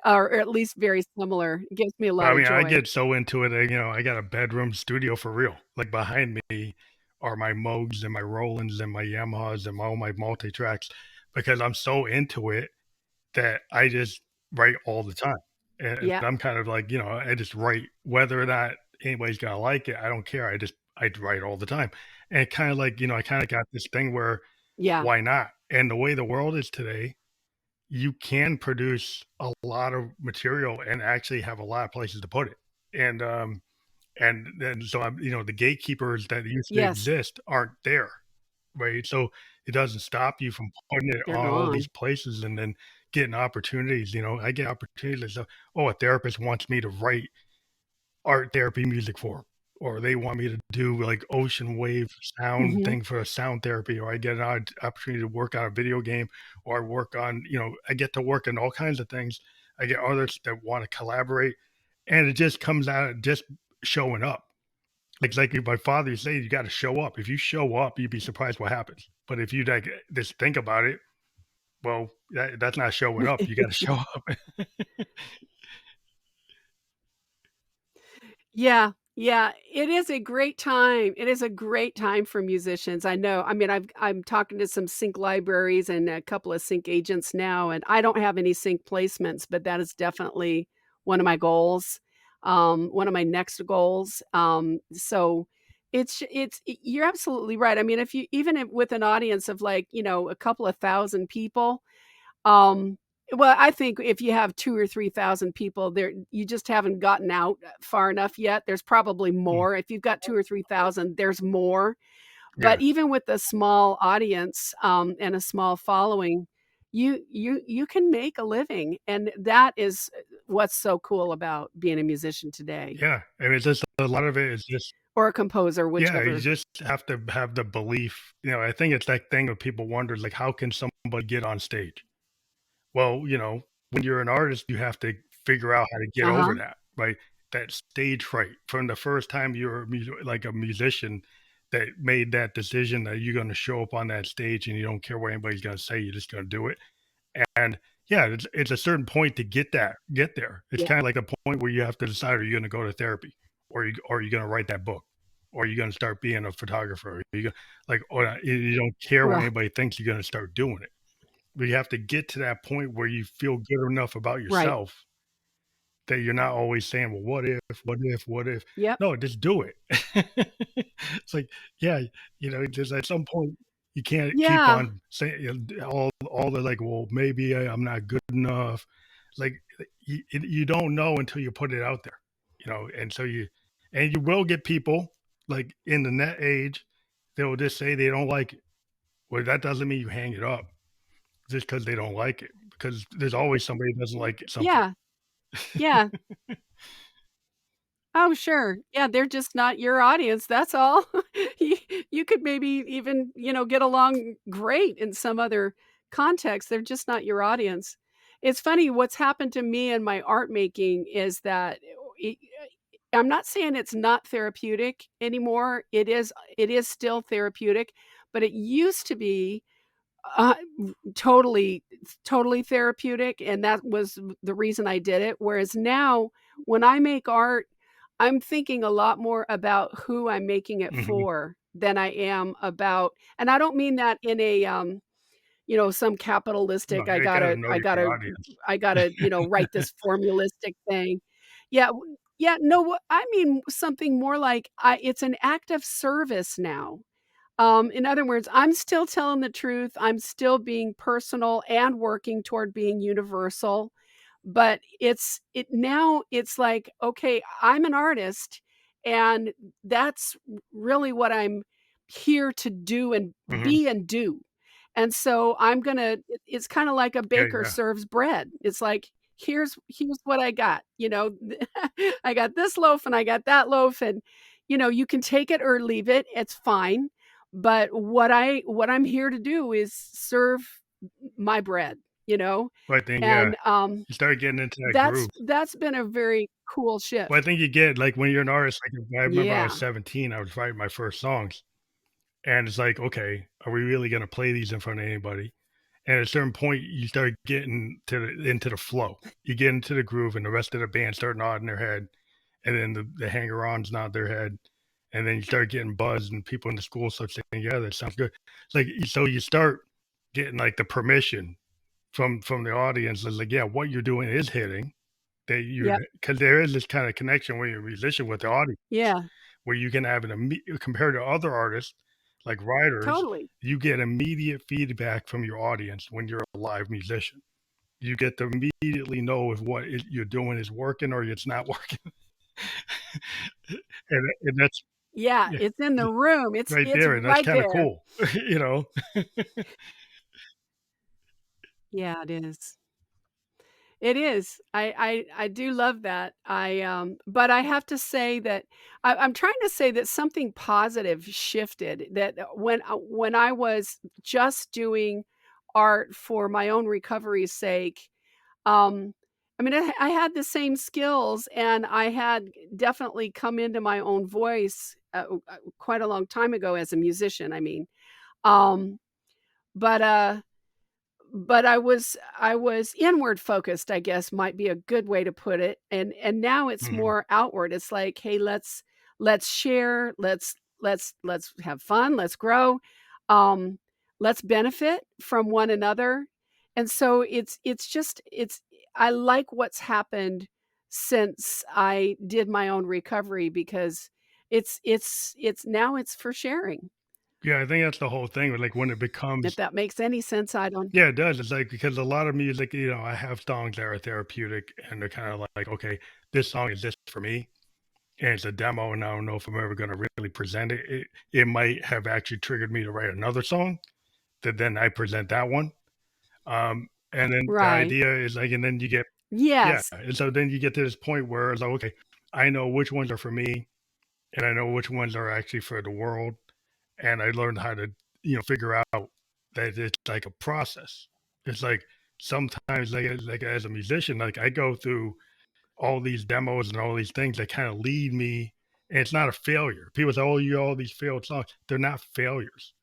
or at least very similar. It gives me a Well, lot I of mean, I joy. get so into it, you know, I got a bedroom studio for real. Like behind me are my Moogs and my Rolands and my Yamahas and all my multi-tracks because I'm so into it that I just write all the time. And Yeah, I'm kind of like, you know, I just write whether or not anybody's gonna like it, I don't care. I write all the time. And kind of like, you know, I kind of got this thing where yeah, why not? And the way the world is today, you can produce a lot of material and actually have a lot of places to put it. And and then so I'm, you know, the gatekeepers that used to yes, exist aren't there, right? So it doesn't stop you from putting it they're on all these gone. places and then getting opportunities. You know, I get opportunities. Of, oh, a therapist wants me to write art therapy music for 'em, or they want me to do like ocean wave sound Mhm. thing for a sound therapy, or I get an opportunity to work on a video game, or work on, you know, I get to work on all kinds of things. I get others that want to collaborate, and it just comes out of just showing up. Like my father used to say, you got to show up. If you show up, you'd be surprised what happens. But if you like just think about it, well, that's not showing up. You got to show up. Yeah, yeah, it is a great time. It is a great time for musicians, I know. I mean, I'm talking to some sync libraries and a couple of sync agents now, and I don't have any sync placements, but that is definitely one of my goals, one of my next goals. So you're absolutely right. I mean, if you even if with an audience of like, a couple of thousand people, um, well, I think if you have 2 or 3,000 people there, you just haven't gotten out far enough yet. There's probably Mm, more. If you've got 2 or 3,000, there's more. yeah, But even with a small audience, and a small following, you can make a living, and that is what's so cool about being a musician today, yeah. I mean, it's just a lot of it is just or a composer, yeah. You whichever. just have to have the belief. You know, I think it's that thing of people wonder like, how can somebody get on stage? Well, you know, when you're an artist, you have to figure out how to get over Uh-huh. that, right? That stage fright from the first time you're like a musician that made that decision that you're going to show up on that stage and you don't care what anybody's going to say, you're just going to do it. And yeah, it's a certain point to get there. It's Yeah. kind of like a point where you have to decide, are you going to go to therapy or you going to write that book? or are you going to start being a photographer? Are you gonna, like, or you don't care what Right. anybody thinks, you're going to start doing it. But you have to get to that point where you feel good enough about Right. yourself that you're not always saying, "Well, what if? What if? What if?" Yep. No, just do it. It's like, yeah, just at some point you can't keep Yeah. on saying, all the like, "Well, maybe I'm not good enough." Like, you don't know until you put it out there, and so you will get people like in the net age, they will just say they don't like it. Well, that doesn't mean you hang it up just because they don't like it, because there's always somebody that doesn't like something. Yeah. Yeah. Oh, sure. Yeah, they're just not your audience, that's all. You you could maybe even, get along great in some other context, they're just not your audience. It's funny, what's happened to me in my art making is that I'm not saying it's not therapeutic anymore, it is still therapeutic, but it used to be, uh, totally therapeutic, and that was the reason I did it, whereas now, when I make art, I'm thinking a lot more about who I'm making it Mhm. for than I am about, and I don't mean that in a, some No, capitalistic, you gotta know your audience. I gotta, write this formulistic thing. Yeah, yeah, no, I mean something more like, it's an act of service now. In other words, I'm still telling the truth, I'm still being personal and working toward being universal, but it's like, okay, I'm an artist, and that's really what I'm here to do and Mhm. be and do. And so it's kinda like a Yeah, baker yeah. serves bread. It's like, here's what I got, I got this loaf and I got that loaf, and, you can take it or leave it, it's fine. But what I'm here to do is serve my bread, you know? But then, yeah, And, you start getting into that that's groove. that's been a very cool Well, I shift. think you get like, when you're an artist, like, I remember I was Yeah. 17, I was writing my first songs, and it's like, "Okay, are we really gonna play these in front of anybody?" And at a certain point, you start getting into the flow. You get into the groove, and the rest of the band start nodding their head, and then the hanger-ons nod their head, and then you start getting buzzed, and people in the school start saying, "Yeah, that sounds good." It's like, so you start getting, like, the permission from the audience. It's like, "Yeah, what you're doing is hitting." That you're Yep. because there is this kinda connection when you're a musician with the audience, Yeah. where you can have compared to other artists, like writers, Totally. you get immediate feedback from your audience when you're a live musician. You get to immediately know if what you're doing is working or it's not working. And that's, Yeah, yeah, it's in the th room. It's right it's there, and that's right kinda there. cool, you know? Yeah, it is. It is. I do love that. But I have to say that I'm trying to say that something positive shifted, that, when I was just doing art for my own recovery's sake, um, I mean, I had the same skills, and I had definitely come into my own voice, quite a long time ago as a musician, I mean. Um, but, uh but I was inward focused, I guess, might be a good way to put it, and now it's Mhm. more outward. It's like, "Hey, let's share, let's have fun, let's grow, um, let's benefit from one another." And so it's just it's I like what's happened since I did my own recovery, because it's now it's for sharing. Yeah, I think that's the whole thing, like, when it If becomes. that makes any sense, I don't. Yeah, it does. It's like, because a lot of music, I have songs that are therapeutic, and they're kind of like, okay, this song is just for me, and it's a demo, and I don't know if I'm ever going to really present it. It might have actually triggered me to write another song that then I present that one. And then the Right. idea is like, and then you get, yeah, Yes. and so then you get to this point where it's like, okay, I know which ones are for me, and I know which ones are actually for the world, and I learned how to, figure out that it's like a process. It's like sometimes, like as a musician, like I go through all these demos and all these things that kind of lead me, and it's not a failure. People say, "Oh, you all these failed songs." They're not failures.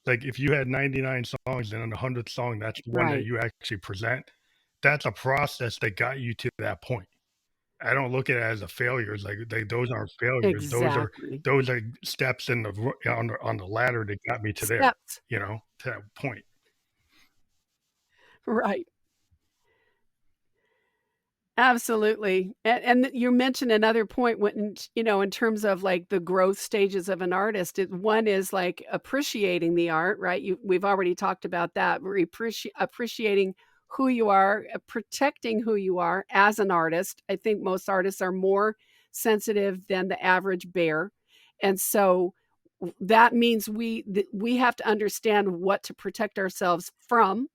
Like if you had 99 songs and on the 100th song, that's the one that Right. you actually present. That's a process that got you to that point. I don't look at it as a failure. It's like those aren't failures. Exactly. Those are steps in the on the ladder that got me to there, Steps. you know, to that point. Right. Absolutely. And you mentioned another point when, in terms of like the growth stages of an artist. One is like appreciating the art, right? We've already talked about that. We're appreciating who you are, protecting who you are as an artist. I think most artists are more sensitive than the average bear. And so that means we have to understand what to protect ourselves from.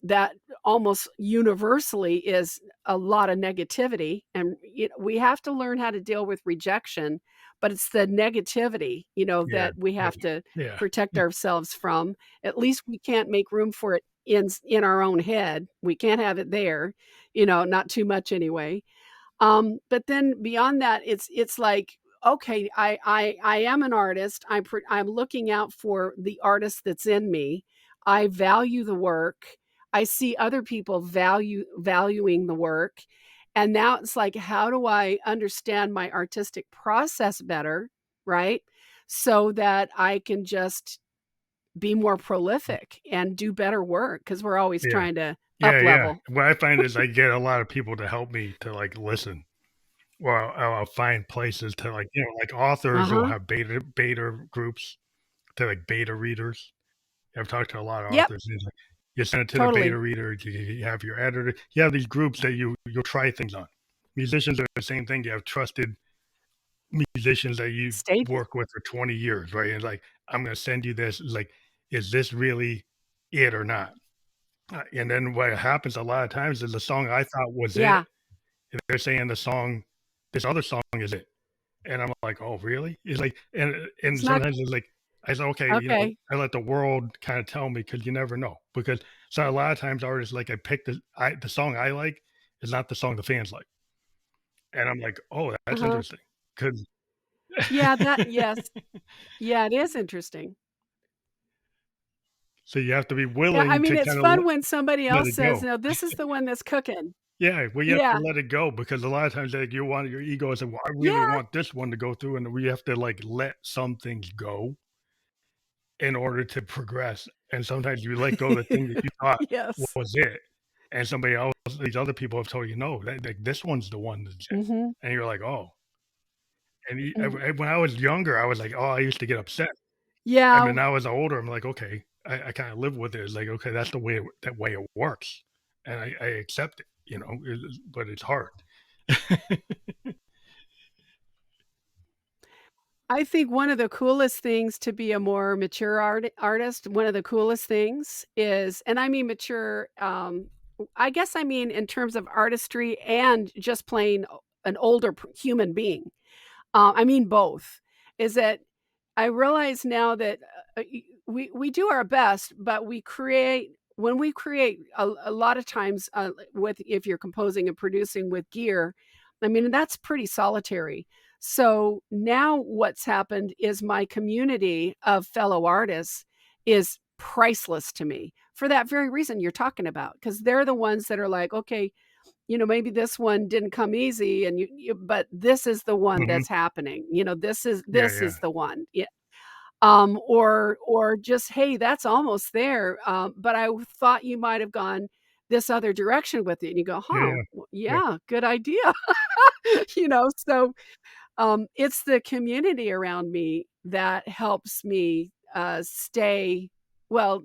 That almost universally is a lot of negativity, and we have to learn how to deal with rejection, but it's the negativity, Yeah, that we yeah, have to yeah, protect ourselves from. At least we can't make room for it in our own head. We can't have it there, not too much anyway. But then beyond that, it's like, okay, I am an artist. I'm looking out for the artist that's in me. I value the work. I see other people valuing the work. And now it's like, how do I understand my artistic process better, right? So that I can just be more prolific and do better work because we're always yeah, trying to up yeah, yeah. level. What I find is I get a lot of people to help me to like listen. Well, I'll find places to like, you know, like authors will Uh-huh. have beta groups to like beta readers. I've talked to a lot of Yep, authors. And it's like you send it to the beta totally. reader. You have your editor. You have these groups that you'll try things on. Musicians are the same thing. You have trusted musicians that you Stages. work with for 20 years, right? And like, I'm going to send you this. Like, is this really it or not? And then what happens a lot of times is the song I thought was it. Yeah. And they're saying this other song is it. And I'm like, "Oh, really?" It's like and It's not sometimes it's like I said, "Okay," you know, okay. I let the world kinda tell me because you never know. Because so a lot of times artists like I pick the song I like is not the song the fans like. And I'm like, "Oh, that's Uh-huh. interesting." 'Cause Yeah, that yes. Yeah, it is interesting. so you have to be Yeah, I willing mean, to it's kinda fun when somebody let else it says, go. "No, this is the one that's cooking." Yeah, well, you have to Yeah. let it go because a lot of times, like, you want your ego is like, "Well, I really Yeah. want this one to go through," and we have to, like, let some things go in order to progress. And sometimes you let go of the thing that you thought Yes. was it, and somebody else, these other people have told you, no, that this one's the one that's it. Mhm. And you're like, oh. And Mhm. when I was younger, I was like, oh, I used to get upset. And then Yeah. now as I older, I'm like, okay, I kind of live with it. It's like, okay, that's the way that way it works, and I accept it, you know. But it's hard. I think one of the coolest things to be a more mature artist, one of the coolest things is, and I mean mature, I guess I mean in terms of artistry and just plain an older human being. I mean both. Is that I realize now that we do our best, but we create when we create a lot of times with if you're composing and producing with gear. I mean that's pretty solitary. So now what's happened is my community of fellow artists is priceless to me for that very reason you're talking about because they're the ones that are like, okay, maybe this one didn't come easy and but this is the one Hmm. that's happening. This is Yeah, this yeah, is the one. Yeah. Or just, hey, that's almost there. But I thought you might have gone this other direction with it. And you go, huh, yeah, yeah. yeah, good idea. So it's the community around me that helps me stay well,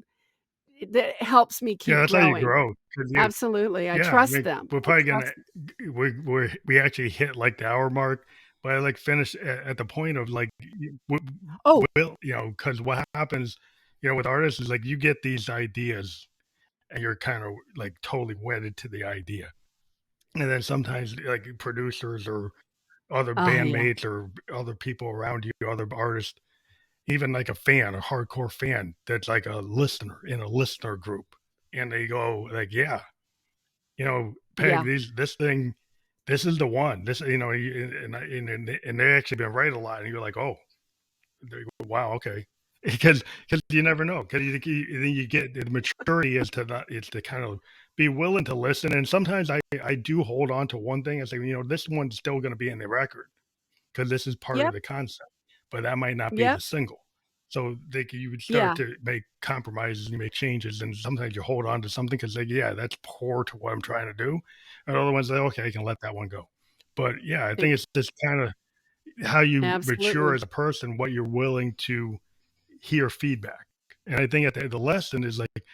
that helps me Yeah, keep that's how you growing. grow. 'Cause you Absolutely. I Yeah, I trust mean, them. we're I probably gonna trust we actually hit, like, the hour mark, but I, like, finished at the point of, like, Oh, will because what happens, with artists is, like, you get these ideas, and you're kinda, like, totally wedded to the idea, and then sometimes, like, producers or other yeah. bandmates or other people around you, other artists, even, like, a hardcore fan that's, like, a listener in a listener group, and they go, like, "Yeah." Peg, Yeah. this thing, this is the one. This, and they actually been right a lot, and you're like, oh, wow, okay. because you never know. Because then you get the maturity is to kind of be willing to listen. And sometimes I do hold on to one thing and say, this one's still going to be in the record because this is part of Yep, the concept, but that might not be the yep, single. So you would start yeah, to make compromises and you make changes, and sometimes you hold on to something because yeah, that's core to what I'm trying to do, and other ones say, okay, I can let that one go. But yeah, I e think it's just kind of how you mature absolutely. as a person, what you're willing to hear feedback. And I think at the lesson is like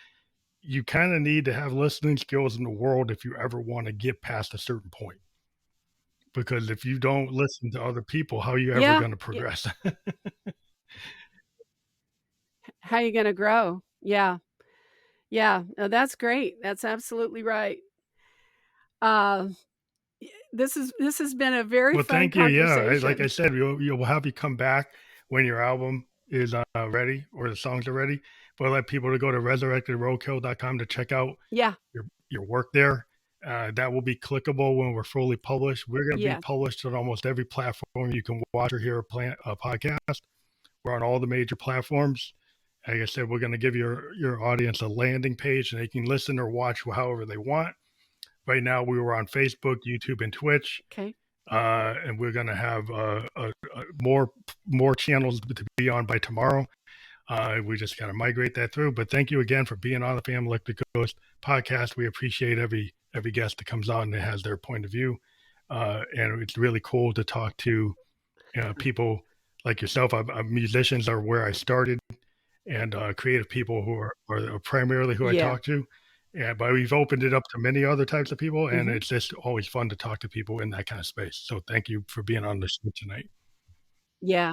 you kind of need to have listening skills in the world if you ever want to get past a certain point. Because if you don't listen to other people, how are you ever Yeah, going to yeah, progress? how you gonna grow? Yeah, yeah, no, that's great, that's absolutely right. Uh, this has been a very Well, fun thank you. Yeah, like I conversation. said, we'll have you come back when your album is ready or the songs are ready. But I'll let people to go to resurrectedroadkill.com to check out Yeah, your work there. That will be clickable when we're fully published. We're going to be yeah, published on almost every platform you can watch or hear a podcast. We're on all the major platforms. Like I said, we're going to give your audience a landing page and they can listen or watch however they want. Right now, we were on Facebook, YouTube, and Twitch, okay. and we're going to have more channels to be on by tomorrow. We just got to migrate that through. But thank you again for being on the Family Electric Ghost podcast. We appreciate every guest that comes on that has their point of view, and it's really cool to talk to people like yourself. Musicians are where I started, and creative people who are primarily who I Yeah, talk to. Yeah, but we've opened it up to many other types of people, and mhm, it's just always fun to talk to people in that kind of space. So thank you for being on the show tonight. yeah.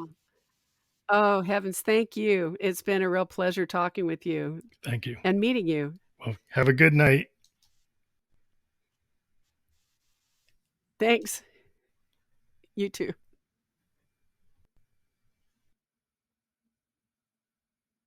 Oh, heavens, thank you. It's been a real pleasure talking with you Thank you. and meeting you. Well, have a good night. Thanks. You too.